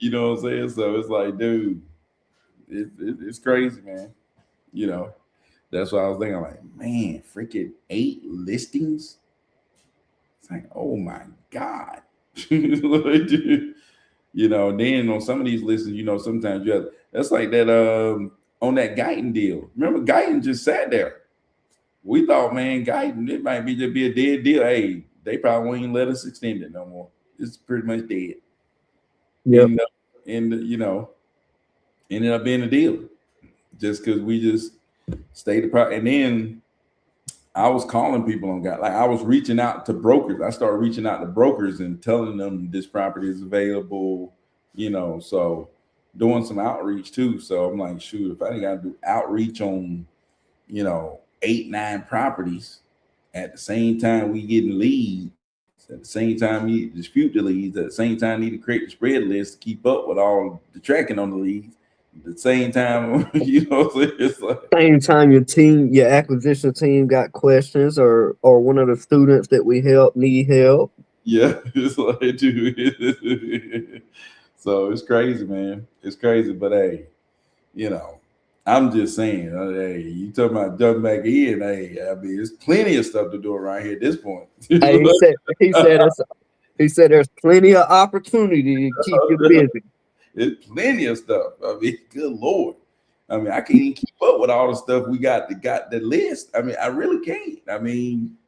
[SPEAKER 2] Yep.
[SPEAKER 1] know what I'm saying? So it's like, dude, it's crazy, man. You know, that's what I was thinking. Like, man, freaking 8 listings. It's like, oh my god. Then on some of these listings, sometimes you have that's like that on that Guyton deal. Remember, Guyton just sat there. We thought, man, Guyton, it might be just be a dead deal. Hey, they probably won't even let us extend it no more. It's pretty much dead.
[SPEAKER 2] Yep.
[SPEAKER 1] And ended up being a deal just because we just stayed the pro. And then I was calling people on God. Like I was reaching out to brokers. I started reaching out to brokers and telling them this property is available. So doing some outreach too. So I'm like, shoot, if I ain't got to do outreach on, 8, 9 properties at the same time we getting leads, at the same time we dispute the leads, at the same time need to create the spread list to keep up with all the tracking on the leads. At the same time, so it's like,
[SPEAKER 2] Same time your acquisition team got questions, or one of the students that we help need help.
[SPEAKER 1] yeah, it's like, dude. So it's crazy, man. It's crazy, but hey, you know, I'm just saying, hey, you talking about jumping back in? Hey, I mean, there's plenty of stuff to do around here at this point.
[SPEAKER 2] Hey, he said there's plenty of opportunity to keep you busy.
[SPEAKER 1] There's plenty of stuff. I mean, good lord. I mean, I can't even keep up with all the stuff we got the list. I mean, I really can't. I mean,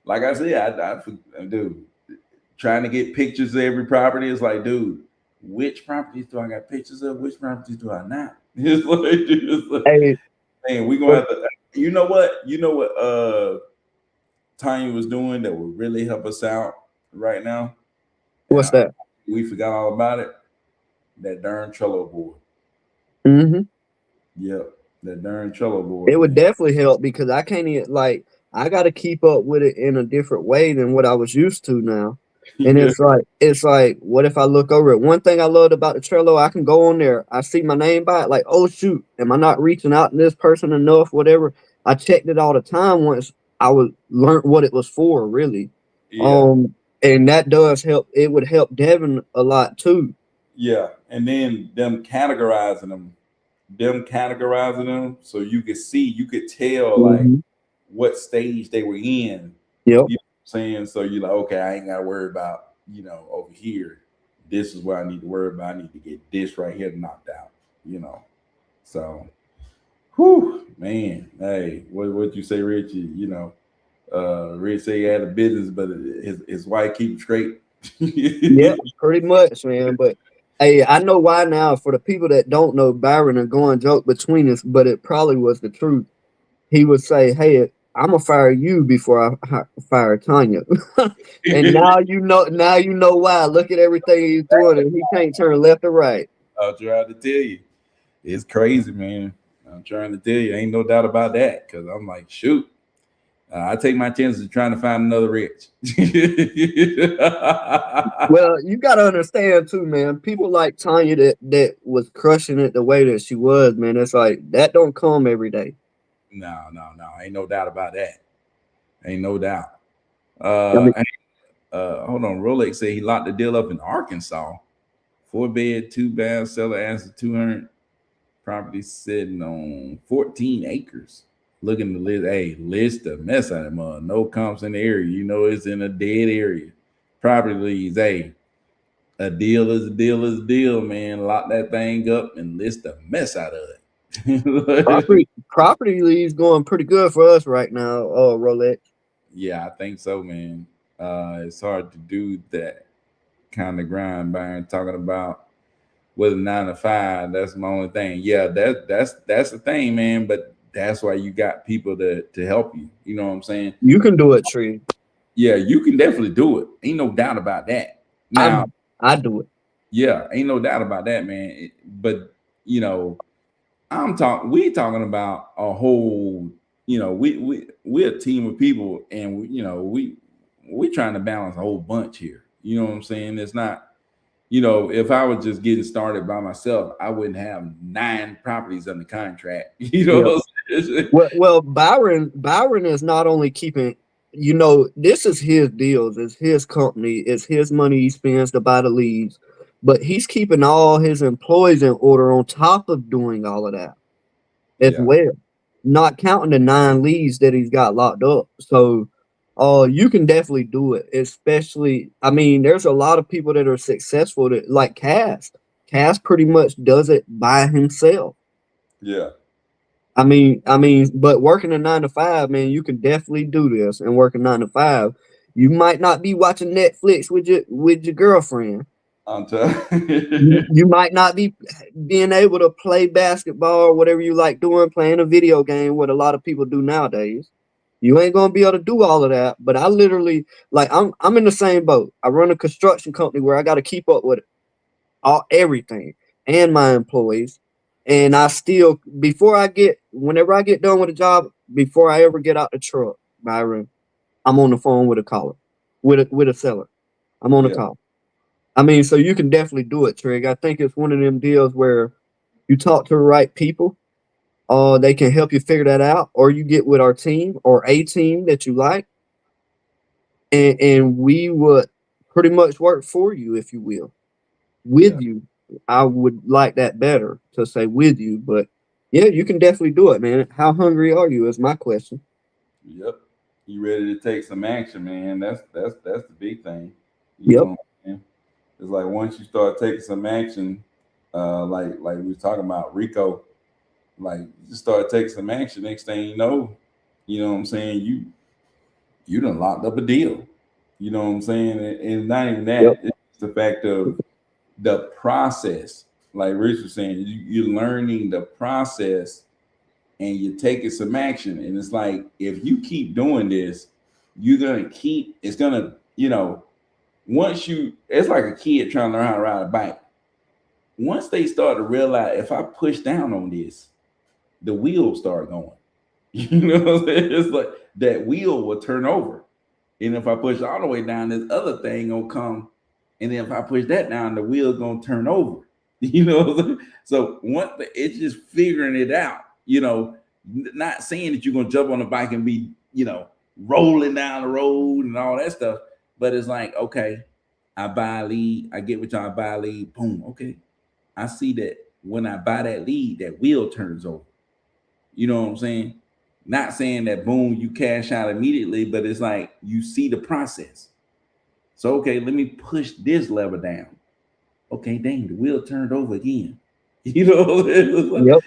[SPEAKER 1] like I said, dude, trying to get pictures of every property is like, dude, which properties do I got pictures of? Which properties do I not? It's like,
[SPEAKER 2] Hey,
[SPEAKER 1] man, we gonna have to. You know what? Tanya was doing that would really help us out right now. And
[SPEAKER 2] what's that?
[SPEAKER 1] we forgot all about it. That darn Trello board.
[SPEAKER 2] Mm-hmm.
[SPEAKER 1] Yep, that darn Trello board.
[SPEAKER 2] It would
[SPEAKER 1] Man.
[SPEAKER 2] definitely help because I can't even I got to keep up with it in a different way than what I was used to now. And
[SPEAKER 1] Yeah.
[SPEAKER 2] it's like, what if I look over it? One thing I loved about the Trello, I can go on there, I see my name by it, like, oh shoot, am I not reaching out to this person enough? Whatever. I checked it all the time once I would learn what it was for, really.
[SPEAKER 1] Yeah.
[SPEAKER 2] And that does help. It would help Devin a lot too.
[SPEAKER 1] Yeah, and then them categorizing them, so you could see, you could tell like
[SPEAKER 2] Mhm.
[SPEAKER 1] what stage they were in.
[SPEAKER 2] Yep.
[SPEAKER 1] You know what I'm saying? So you're like, okay, I ain't got to worry about, over here. This is what I need to worry about. I need to get this right here knocked out. You know. So, whew, man. Hey, what you say, Richie? Rich say he had a business, but his wife keep him straight.
[SPEAKER 2] Yeah, pretty much, man. But hey, I know why now. For the people that don't know, Byron are going joke between us, but it probably was the truth. He would say, "Hey, I'm gonna fire you before I fire Tanya," and now you know. Now you know why. Look at everything he's doing, and he can't turn left or right.
[SPEAKER 1] I'll try to tell you. It's crazy, man. I'm trying to tell you, ain't no doubt about that. Cause I'm like, shoot, I take my chances of trying to find another Rich.
[SPEAKER 2] Well, you gotta understand too, man. People like Tanya that was crushing it the way that she was, man. It's like that don't come every day.
[SPEAKER 1] No, ain't no doubt about that. Ain't no doubt.
[SPEAKER 2] I mean,
[SPEAKER 1] Hold on. Rolex said he locked the deal up in Arkansas. 4 bed, 2 bath, seller asked 200. Property sitting on 14 acres. Looking to list, hey, list the mess out of mud. No comps in the area. You know it's in a dead area. Property leads, hey, a deal is a deal is a deal, man. Lock that thing up and list the mess out of it.
[SPEAKER 2] property leads going pretty good for us right now. Oh, Rolex.
[SPEAKER 1] Yeah, I think so, man. It's hard to do that kind of grind, Byron. Talking about with a 9 to 5, that's my only thing. Yeah, that's the thing, man. But that's why you got people to help you. You know what I'm saying?
[SPEAKER 2] You can do it, Tree.
[SPEAKER 1] Yeah, you can definitely do it. Ain't no doubt about that.
[SPEAKER 2] I
[SPEAKER 1] Now,
[SPEAKER 2] I do it.
[SPEAKER 1] yeah, ain't no doubt about that, man. But you know, we talking about a whole. We're a team of people, and we trying to balance a whole bunch here. You know what I'm saying? It's not. If I was just getting started by myself, I wouldn't have 9 properties under contract.
[SPEAKER 2] Yeah. Well, Byron is not only keeping, this is his deals, it's his company, it's his money he spends to buy the leads, but he's keeping all his employees in order on top of doing all of that as
[SPEAKER 1] Yeah,
[SPEAKER 2] well, not counting the 9 leads that he's got locked up. So, you can definitely do it. Especially, I mean, there's a lot of people that are successful that like Cass. Cass pretty much does it by himself.
[SPEAKER 1] yeah,
[SPEAKER 2] But working a 9 to 5, man, you can definitely do this. And working 9 to 5, you might not be watching Netflix with your girlfriend.
[SPEAKER 1] I'm telling.
[SPEAKER 2] You might not be being able to play basketball or whatever you like doing, playing a video game, what a lot of people do nowadays. You ain't gonna be able to do all of that. But I literally, I'm in the same boat. I run a construction company where I got to keep up with everything. and my employees. And whenever I get done with a job, before I ever get out the truck, Byron, I'm on the phone with a caller, with a seller. I'm on a
[SPEAKER 1] Yeah.
[SPEAKER 2] call. I mean, so you can definitely do it, Trig. I think it's one of them deals where you talk to the right people. They can help you figure that out, or you get with our team or a team that you like, and we would pretty much work for you, if you will, with
[SPEAKER 1] Yeah.
[SPEAKER 2] you. I would like that better to say with you, but yeah, you can definitely do it, man. How hungry are you? Is my question.
[SPEAKER 1] Yep. You ready to take some action, man? That's the big thing. You
[SPEAKER 2] Yep.
[SPEAKER 1] know, man. It's like once you start taking some action, like we were talking about Rico, like you start taking some action. Next thing you know what I'm saying, you done locked up a deal. You know what I'm saying? And not even
[SPEAKER 2] Yep.
[SPEAKER 1] that, it's the fact of the process. Like Rich was saying, you're learning the process and you're taking some action. And it's like, if you keep doing this, it's gonna, it's like a kid trying to learn how to ride a bike. Once they start to realize, if I push down on this, the wheels start going. You know what I'm saying? It's like that wheel will turn over. And if I push all the way down, this other thing gonna come. And then if I push that down, the wheel's gonna turn over. You know, so it's just figuring it out. Not saying that you're gonna jump on the bike and be, rolling down the road and all that stuff. But it's like, okay, I buy a lead, I get with y'all, I buy a lead, boom, okay. I see that when I buy that lead, that wheel turns over. You know what I'm saying? Not saying that boom, you cash out immediately, but it's like you see the process. So okay, let me push this lever down. Okay, dang, the wheel turned over again. You know,
[SPEAKER 2] Yep.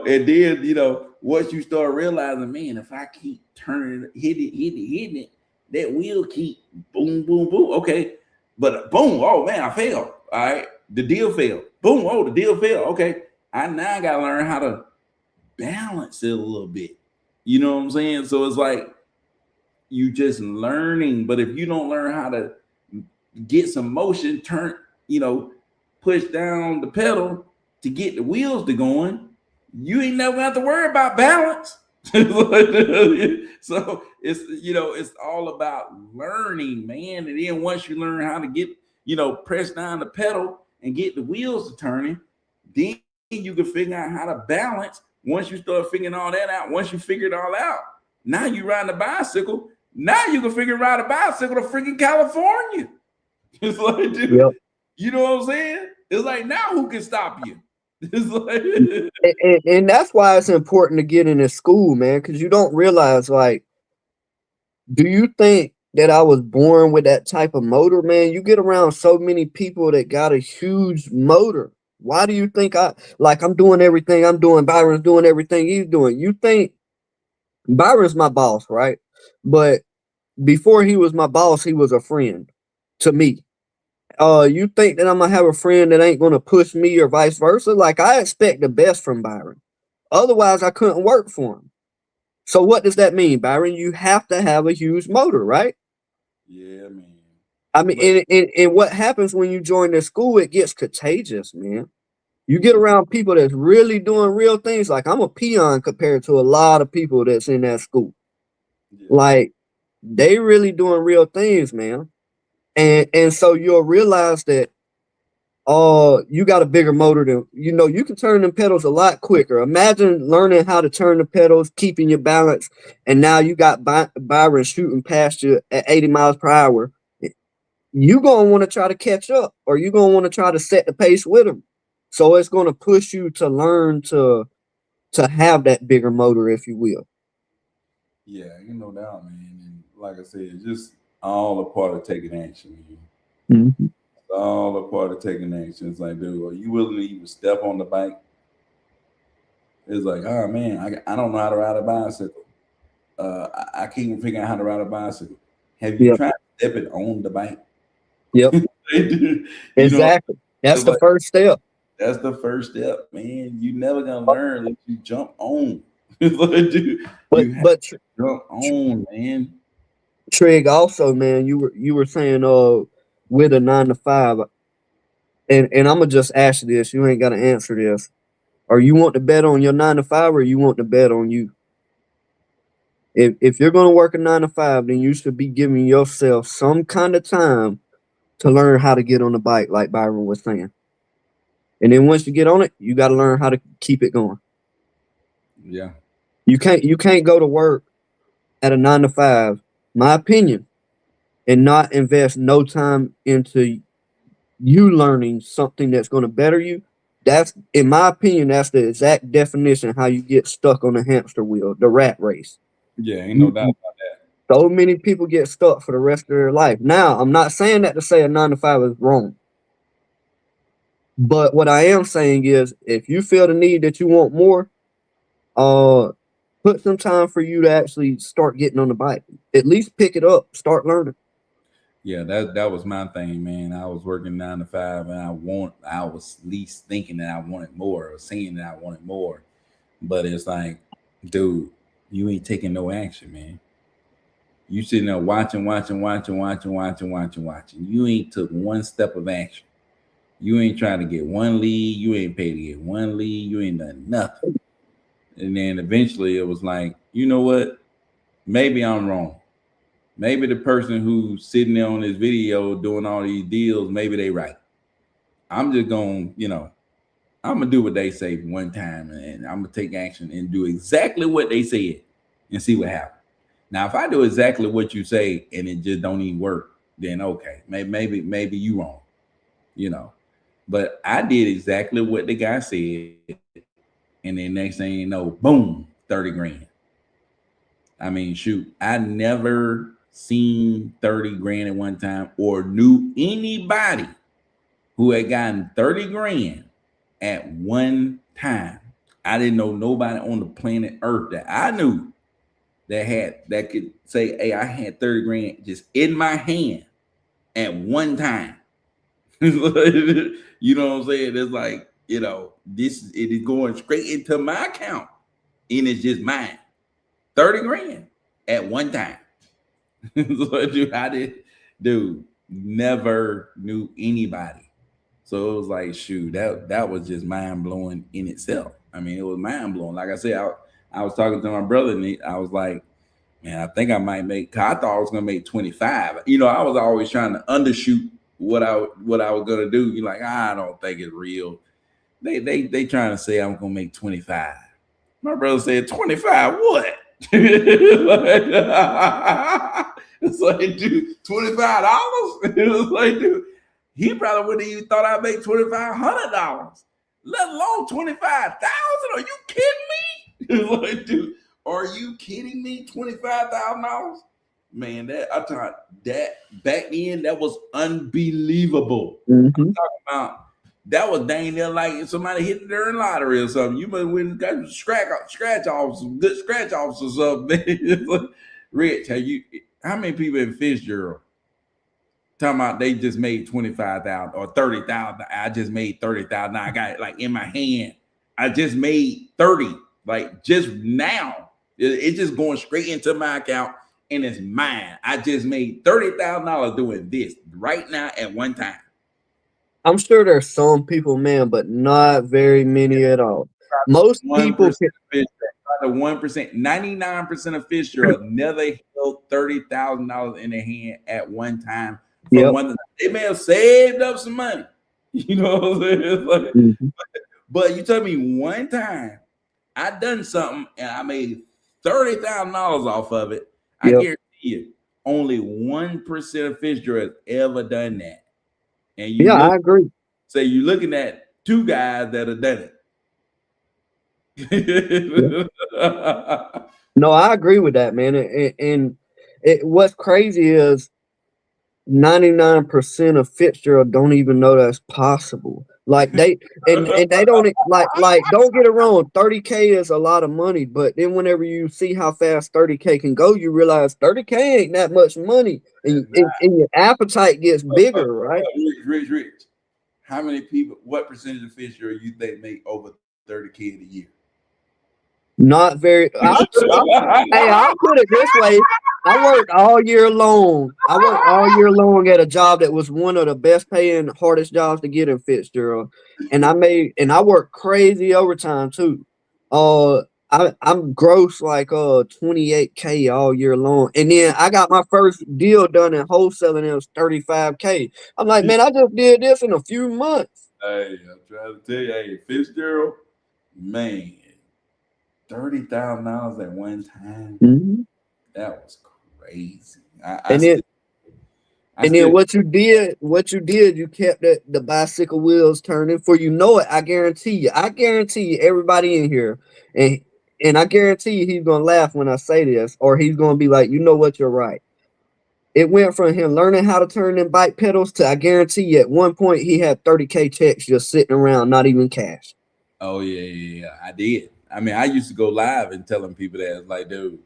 [SPEAKER 1] and then once you start realizing, man, if I keep turning, hitting it, that wheel keep boom, boom, boom. Okay, but boom, oh man, I failed. All right, the deal failed. Boom, oh the deal failed. Okay, I now gotta learn how to balance it a little bit. You know what I'm saying? So it's like you just learning, but if you don't learn how to get some motion, you know, push down the pedal to get the wheels to going, you ain't never have to worry about balance. So it's all about learning, man. And then once you learn how to get, press down the pedal and get the wheels to turning, then you can figure out how to balance. Once you start figuring all that out, once you figure it all out, now you riding a bicycle. Now you can figure ride a bicycle to freaking California. It's like, dude,
[SPEAKER 2] Yep.
[SPEAKER 1] you know what I'm saying? It's like, now who can stop you? It's like,
[SPEAKER 2] And that's why it's important to get into school, man, because you don't realize, like, do you think that I was born with that type of motor, man? You get around so many people that got a huge motor. Why do you think I'm doing everything I'm doing? Byron's doing everything he's doing. You think Byron's my boss, right? But before he was my boss, he was a friend to me. You think that I'm gonna have a friend that ain't gonna push me or vice versa? Like, I expect the best from Byron. Otherwise, I couldn't work for him. So what does that mean, Byron? You have to have a huge motor, right?
[SPEAKER 1] yeah, man.
[SPEAKER 2] I mean,
[SPEAKER 1] But
[SPEAKER 2] and what happens when you join the school? It gets contagious, man. You get around people that's really doing real things. Like, I'm a peon compared to a lot of people that's in that school.
[SPEAKER 1] yeah,
[SPEAKER 2] Like, they really doing real things, man. And so you'll realize that you got a bigger motor than you can turn them pedals a lot quicker. Imagine learning how to turn the pedals, keeping your balance, and now you got Byron shooting past you at 80 miles per hour. You gonna want to try to catch up, or you gonna want to try to set the pace with him. So it's gonna push you to learn to have that bigger motor, if you will.
[SPEAKER 1] yeah, ain't no doubt, man. And like I said, it's just all a part of taking action, man.
[SPEAKER 2] Mhm.
[SPEAKER 1] It's all a part of taking action. It's like, dude, are you willing to even step on the bike? It's like, oh man, I don't know how to ride a bicycle. I can't even figure out how to ride a bicycle. Have you
[SPEAKER 2] Yep.
[SPEAKER 1] tried to step it on the bike?
[SPEAKER 2] Yep.
[SPEAKER 1] You know,
[SPEAKER 2] Exactly. That's
[SPEAKER 1] it's
[SPEAKER 2] the
[SPEAKER 1] like
[SPEAKER 2] first step.
[SPEAKER 1] that's the first step, man. You never gonna learn unless you jump on. It's like, dude,
[SPEAKER 2] But
[SPEAKER 1] you have
[SPEAKER 2] but
[SPEAKER 1] to jump on, man.
[SPEAKER 2] Trig, also, man, you were saying with a 9 to 5. and I'm gonna just ask you this. You ain't got to answer this. Or you want to bet on your 9 to 5, or you want to bet on you? If you're gonna work a 9 to 5, then you should be giving yourself some kind of time to learn how to get on the bike, like Byron was saying. And then once you get on it, you got to learn how to keep it going.
[SPEAKER 1] Yeah.
[SPEAKER 2] You can't go to work at a 9 to 5, my opinion, and not invest no time into you learning something that's going to better you. That's, in my opinion, that's the exact definition of how you get stuck on the hamster wheel, the rat race.
[SPEAKER 1] Yeah, ain't no doubt about that.
[SPEAKER 2] So many people get stuck for the rest of their life. Now, I'm not saying that to say a 9 to 5 is wrong. But what I am saying is, if you feel the need that you want more, put some time for you to actually start getting on the bike. At least pick it up, start learning.
[SPEAKER 1] Yeah, that was my thing, man. I was working 9 to 5, and I was at least thinking that I wanted more, or saying that I wanted more. But it's like, dude, you ain't taking no action, man. You sitting there watching. You ain't took one step of action. You ain't trying to get one lead. You ain't paid to get one lead. You ain't done nothing. And then eventually it was like, you know what? Maybe I'm wrong. Maybe the person who's sitting there on this video doing all these deals, maybe they right. I'm just going, I'm gonna do what they say one time, and I'm gonna take action and do exactly what they said and see what happens. Now, if I do exactly what you say and it just don't even work, then okay, maybe you wrong, you know. But I did exactly what the guy said, and then next thing you know, boom, 30 grand. I mean, shoot, I never seen 30 grand at one time or knew anybody who had gotten 30 grand at one time. I didn't know nobody on the planet Earth that I knew that could say, "Hey, I had 30 grand just in my hand at one time." You know what I'm saying? It's like, it is going straight into my account, and it's just mine. 30 grand at one time. So, dude, dude, never knew anybody. So it was like, shoot, that was just mind blowing in itself. I mean, it was mind blowing. Like I said, I was talking to my brother, and I was like, man, I think I might make. 'Cause I thought I was gonna make 25. I was always trying to undershoot what I was gonna do. You're like, I don't think it's real. They trying to say I'm gonna make 25. My brother said 25. What? It's like, dude, $25. It was like, dude, he probably wouldn't even thought I'd make $2,500, let alone 25,000. Are you kidding me? It's like, dude, are you kidding me? $25,000, man. That I thought that back then that was unbelievable.
[SPEAKER 2] Mm-hmm.
[SPEAKER 1] I'm talking about that was dang near like somebody hit the darn lottery or something. You must win, got some scratch offs, some good scratch offs or something. Rich, how many people in Fitzgerald talking about they just made 25,000 or 30,000? I just made 30,000. I got it like in my hand. I just made 30, like just now. It's just going straight into my account and it's mine. I just made $30,000 doing this right now at one time.
[SPEAKER 2] I'm sure there's some people, man, but not very many at all. Most people,
[SPEAKER 1] 1%, 99% of Fitzgerald never held $30,000 in their hand at one time.
[SPEAKER 2] Yep.
[SPEAKER 1] They may have saved up some money, you know what I'm saying? Like, but you tell me one time I done something and I made $30,000 off of it. I guarantee you, only 1% of Fitzgerald has ever done that. And
[SPEAKER 2] I agree.
[SPEAKER 1] Say you're looking at two guys that have done it.
[SPEAKER 2] No, I agree with that, man. And what's crazy is 99% of Fitzgerald don't even know that's possible. Like they and they don't like don't get it wrong, 30K is a lot of money, but then whenever you see how fast 30K can go, you realize 30K ain't that much money, and your appetite gets bigger, right?
[SPEAKER 1] Rich. How many people? What percentage of Fitzgerald you think make over 30K in a year?
[SPEAKER 2] Not very. I'll put it this way: I worked all year long. I worked all year long at a job that was one of the best paying, hardest jobs to get in Fitzgerald, and I worked crazy overtime too. Uh, I'm gross like 28K all year long, and then I got my first deal done in wholesaling. It was 35K. I'm like, man, I just did this in a few months.
[SPEAKER 1] Hey, I'm trying to tell you, hey, Fitzgerald, man, $30,000 at one time.
[SPEAKER 2] Mhm.
[SPEAKER 1] That was crazy. I, I
[SPEAKER 2] And then
[SPEAKER 1] still, I
[SPEAKER 2] And then
[SPEAKER 1] still,
[SPEAKER 2] what you did, you kept the bicycle wheels turning. For you know it, I guarantee you, everybody in here, and and I guarantee you, he's gonna laugh when I say this, or he's gonna be like, you know what, you're right. It went from him learning how to turn them bike pedals to I guarantee you, at one point he had 30K checks just sitting around, not even cash.
[SPEAKER 1] oh yeah, I did. I mean, I used to go live and telling people that, it's like, dude,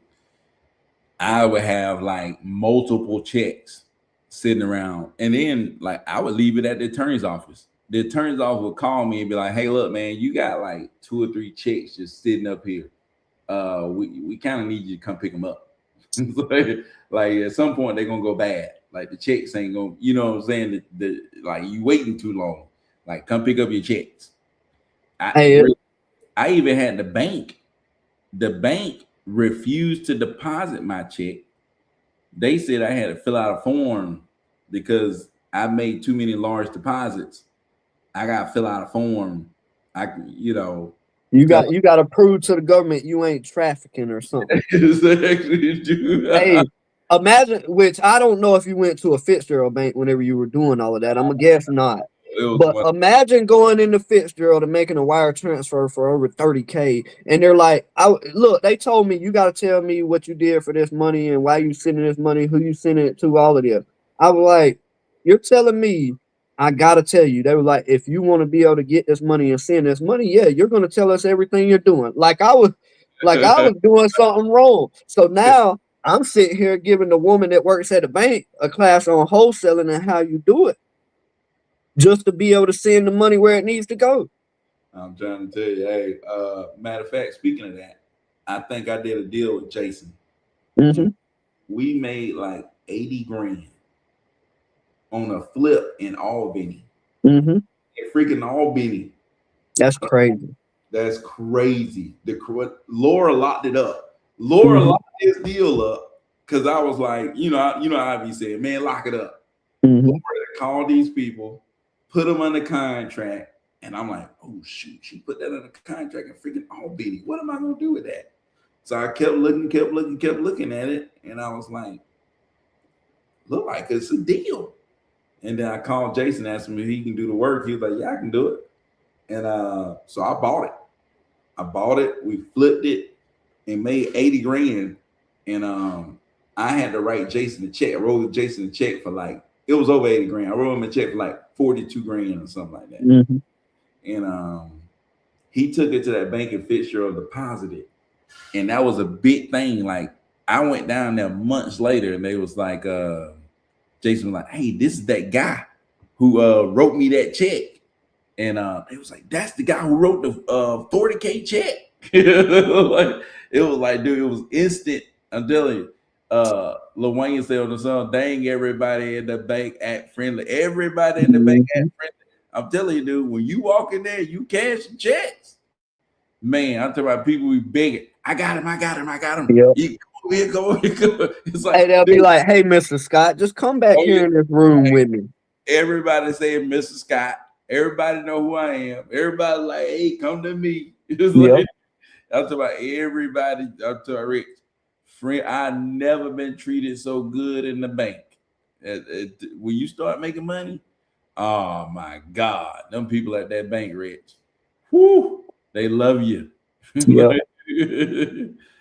[SPEAKER 1] I would have like multiple checks sitting around, and then like I would leave it at the attorney's office. The attorney's office would call me and be like, "Hey, look, man, you got like 2 or 3 checks just sitting up here. We kind of need you to come pick them up." like at some point they're gonna go bad. Like the checks ain't gonna, you know what I'm saying? The like you waiting too long. Like come pick up your checks. I
[SPEAKER 2] Hey,
[SPEAKER 1] I even had the bank. The bank refused to deposit my check. They said I had to fill out a form because I made too many large deposits. I got to fill out a form. You know, tell
[SPEAKER 2] you got to prove to the government you ain't trafficking or something.
[SPEAKER 1] actually do.
[SPEAKER 2] Hey, imagine, which I don't know if you went to a Fitzgerald bank whenever you were doing all of that. I'm gonna guess not.
[SPEAKER 1] It was
[SPEAKER 2] But imagine going into Fitzgerald and making a wire transfer for over 30K, and they're like, look, they told me you got to tell me what you did for this money and why you sending this money, who you sending it to, all of this." I was like, "You're telling me I gotta tell you." They were like, "If you want to be able to get this money and send this money, yeah, you're gonna tell us everything you're doing." Like I was doing something wrong. So now I'm sitting here giving the woman that works at the bank a class on wholesaling and how you do it, just to be able to send the money where it needs to go.
[SPEAKER 1] I'm trying to tell you. Hey, matter of fact, speaking of that, I think I did a deal with Jason, and
[SPEAKER 2] Hmm.
[SPEAKER 1] we made like 80 grand on a flip in Albany.
[SPEAKER 2] Hmm.
[SPEAKER 1] Freaking Albany.
[SPEAKER 2] That's crazy.
[SPEAKER 1] That's crazy. Laura locked it up. Laura
[SPEAKER 2] Hmm.
[SPEAKER 1] locked this deal up because I was like, you know, I be saying, man, lock it up. Laura
[SPEAKER 2] Hmm.
[SPEAKER 1] called these people, put them under contract, and I'm like, oh shoot, she put that under contract in freaking Albany. What am I gonna do with that? So I kept looking at it, and I was like, look like it's a deal. And then I called Jason, asked him if he can do the work. He was like, yeah, I can do it. And so I bought it. We flipped it and made 80 grand. And I had to write Jason a check. I wrote Jason a check for like, it was over 80 grand. I wrote him a check for like 42 grand or something like that.
[SPEAKER 2] Hmm.
[SPEAKER 1] And he took it to that bank and Fitzgerald deposited. And that was a big thing. Like I went down there months later and they was like, Jason was like, hey, this is that guy who wrote me that check. And it was like, that's the guy who wrote the 40K check. It was like, dude, it was instant. I'm telling you. Lil Wayne said on the song, dang, everybody in the bank act friendly. Everybody in the bank act
[SPEAKER 2] Hmm.
[SPEAKER 1] friendly. I'm telling you, dude, when you walk in there, you cash checks. Man, I'm talking about people be begging. I got him.
[SPEAKER 2] Yep.
[SPEAKER 1] You come here, go here, go. It's like,
[SPEAKER 2] Hey, they'll be
[SPEAKER 1] dude,
[SPEAKER 2] like, "Hey, Mr. Scott, just come back
[SPEAKER 1] oh yeah.
[SPEAKER 2] here in this room with me."
[SPEAKER 1] Everybody saying Mr. Scott. Everybody know who I am. Everybody like, hey, come to me. It's
[SPEAKER 2] Yep.
[SPEAKER 1] like I'm talking about everybody. I'm talking about Rich. Friend, I never been treated so good in the bank. When you start making money, oh my God, them people at that bank, Rich. Whoo, they love you.
[SPEAKER 2] Yep.
[SPEAKER 1] Like,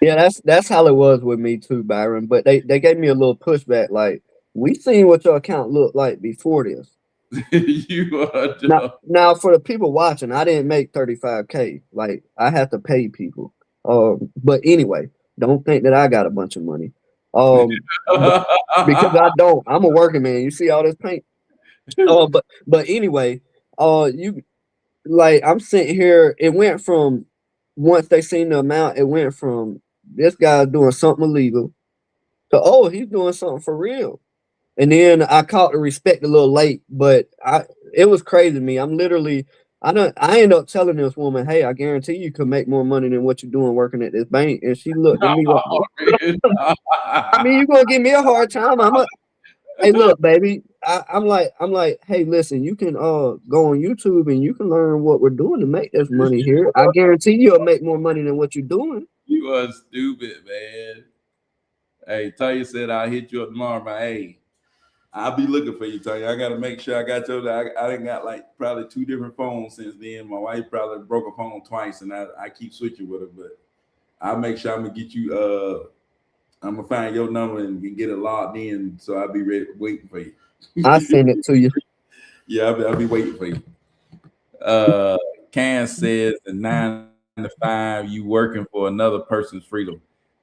[SPEAKER 2] Yeah, that's how it was with me too, Byron. But they gave me a little pushback, like, "We seen what your account looked like before this."
[SPEAKER 1] you are dumb.
[SPEAKER 2] Now for the people watching, I didn't make 35K. Like I had to pay people. But anyway, don't think that I got a bunch of money. But because I don't, I'm a working man. You see all this paint. But anyway, you like I'm sitting here. It went from once they seen the amount, it went from this guy doing something illegal So, oh, he's doing something for real. And then I caught the respect a little late, but it was crazy to me. I end up telling this woman, hey, I guarantee you could make more money than what you're doing working at this bank. And she looked at me like, I mean, you're gonna give me a hard time. Hey, look, baby. I'm like, hey, listen, you can go on YouTube and you can learn what we're doing to make this money here. I guarantee you'll make more money than what you're doing.
[SPEAKER 1] You are stupid, man. Hey, Tanya said I'll hit you up tomorrow, but hey, I'll be looking for you, Tanya. I gotta make sure I got your. I done got like probably 2 different phones since then. My wife probably broke a phone twice, and I keep switching with her. But I'll make sure I'm gonna get you. I'm gonna find your number and get it logged in, so I'll be ready waiting for you.
[SPEAKER 2] I send it to you.
[SPEAKER 1] Yeah, I'll be waiting for you. Can says the 9 to 5, you working for another person's freedom.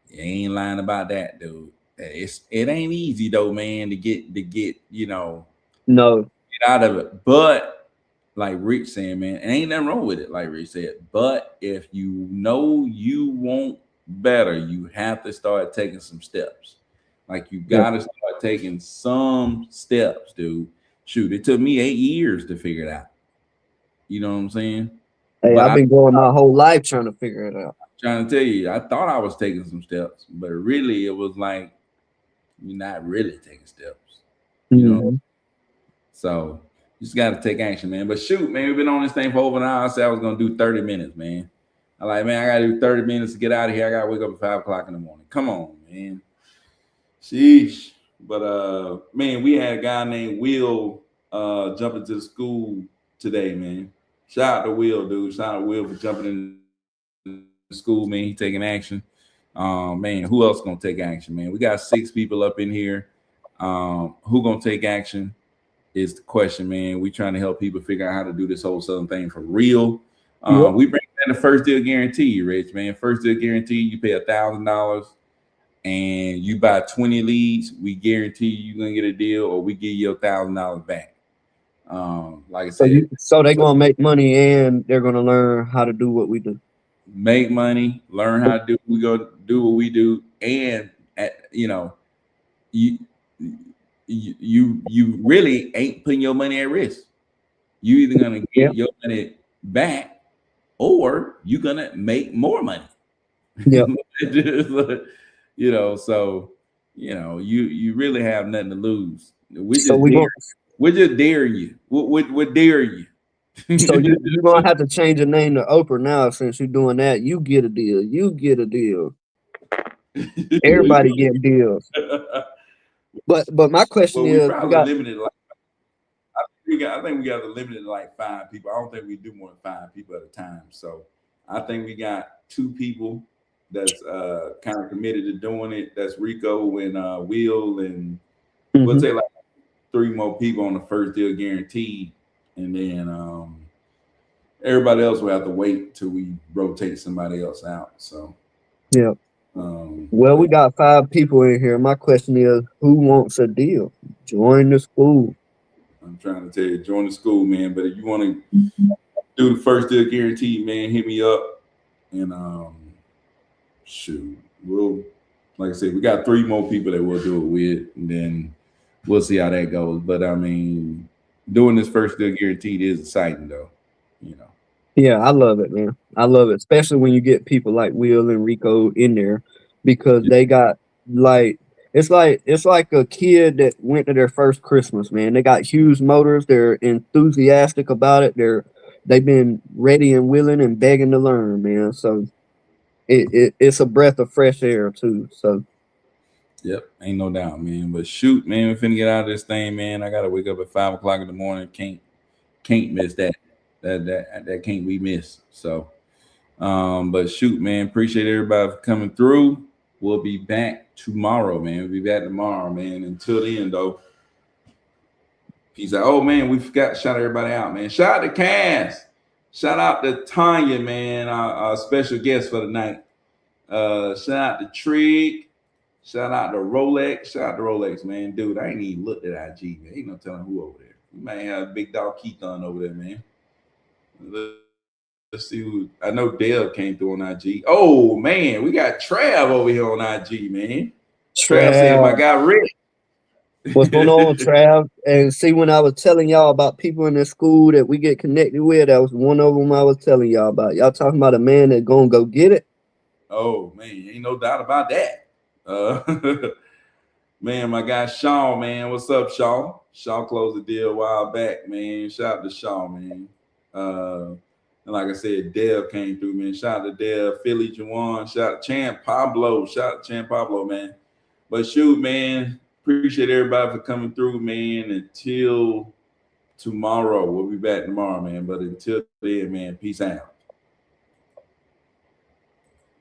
[SPEAKER 1] You ain't lying about that, dude. It ain't easy though, man, to get
[SPEAKER 2] No,
[SPEAKER 1] get out of it. But like Rich saying, man, it ain't nothing wrong with it. Like Rich said, but if you know you want better, you have to start taking some steps. Like you
[SPEAKER 2] yeah.
[SPEAKER 1] gotta start taking some steps, dude. Shoot, it took me 8 years to figure it out. You know what I'm saying?
[SPEAKER 2] Hey,
[SPEAKER 1] But
[SPEAKER 2] I've been going my whole life trying to figure it out.
[SPEAKER 1] trying to tell you, I thought I was taking some steps, but really it was like you're not really taking steps. You know,
[SPEAKER 2] Mhm.
[SPEAKER 1] so you just got to take action, man. But shoot, man, we've been on this thing for over an hour. I said I was gonna do 30 minutes, man. I like, man, I gotta do 30 minutes to get out of here. I gotta wake up at 5 o'clock in the morning. Come on, man. Sheesh. But man, we had a guy named Will jump into the school today, man. Shout out to Will, dude. Shout out to Will for jumping in the school, man. He taking action. Man, who else gonna take action, man? We got 6 people up in here. Who gonna take action is the question, man. We trying to help people figure out how to do this whole Southern thing for real.
[SPEAKER 2] Yep.
[SPEAKER 1] We bring in the first deal guarantee, Rich, man. First deal guarantee, you pay $1,000 and you buy 20 leads. We guarantee you're gonna get a deal, or we give you $1,000 back. Like I said,
[SPEAKER 2] So they're gonna make money and they're gonna learn how to do what we do.
[SPEAKER 1] make money, learn how to do. We go do what we do, and you you really ain't putting your money at risk. You either gonna
[SPEAKER 2] Yeah.
[SPEAKER 1] get your money back, or you're gonna make more money.
[SPEAKER 2] Yep.
[SPEAKER 1] So you really have nothing to lose.
[SPEAKER 2] So we going
[SPEAKER 1] We're just daring you. We're daring
[SPEAKER 2] so
[SPEAKER 1] you.
[SPEAKER 2] you're gonna have to change your name to Oprah now since you're doing that. You get a deal. You get a deal. Everybody get deals. But my question
[SPEAKER 1] Well, we
[SPEAKER 2] is, we
[SPEAKER 1] probably
[SPEAKER 2] got
[SPEAKER 1] limited. I think we got to limit it to like 5 people. I don't think we do more than 5 people at a time. So I think we got 2 people that's kind of committed to doing it. That's Rico and Will, and we'll
[SPEAKER 2] mhm.
[SPEAKER 1] take like 3 more people on the first deal guaranteed, and then everybody else will have to wait till we rotate somebody else out. So,
[SPEAKER 2] Yeah. Well, we
[SPEAKER 1] but
[SPEAKER 2] got 5 people in here. My question is, who wants a deal? Join the school.
[SPEAKER 1] I'm trying to tell you, join the school, man. But if you want to do the first deal guaranteed, man, hit me up, and shoot, we'll like I said, we got 3 more people that we'll do it with, and then we'll see how that goes. But I mean, doing this first deal guaranteed is exciting, though. You know,
[SPEAKER 2] Yeah, I love it, man. I love it, especially when you get people like Will and Rico in there because
[SPEAKER 1] yeah,
[SPEAKER 2] they got like it's like a kid that went to their first Christmas, man. They got huge motors. They're enthusiastic about it. They've been ready and willing and begging to learn, man. So it's a breath of fresh air too. So
[SPEAKER 1] yep, ain't no doubt, man. But shoot, man, we finna get out of this thing, man. I gotta wake up at 5 o'clock in the morning. Can't miss that. That can't be missed. So, but shoot, man, appreciate everybody for coming through. We'll be back tomorrow, man. We'll be back tomorrow, man. Until then, though, peace out. Oh man, we forgot to shout everybody out, man. Shout out to Cass. Shout out to Tanya, man, our special guest for the night. Shout out to Trig. Shout out to Rolex. Shout out to Rolex, man. Dude, I ain't even looked at IG, man. Ain't no telling who over there. We might have Big Dog Keaton over there, man. Let's see who. I know Dale came through on IG. Oh man, we got Trav over here on IG, man. Trav said, "My
[SPEAKER 2] Trav.
[SPEAKER 1] guy Rick."
[SPEAKER 2] What's going on, Trav? And see, when I was telling y'all about people in the school that we get connected with, that was one of them I was telling y'all about. Y'all talking about a man that gonna go get it?
[SPEAKER 1] Oh man, ain't no doubt about that. Man, my guy Sean, man, what's up, Sean? Sean closed the deal a while back, man. Shout out to Sean, man. And like I said, Dev came through, man. Shout out to Dev, Philly Juwan, shout out to Chan Pablo, shout out to Chan Pablo, man. But shoot, man, appreciate everybody for coming through, man. Until tomorrow, we'll be back tomorrow, man. But until then, man, peace out.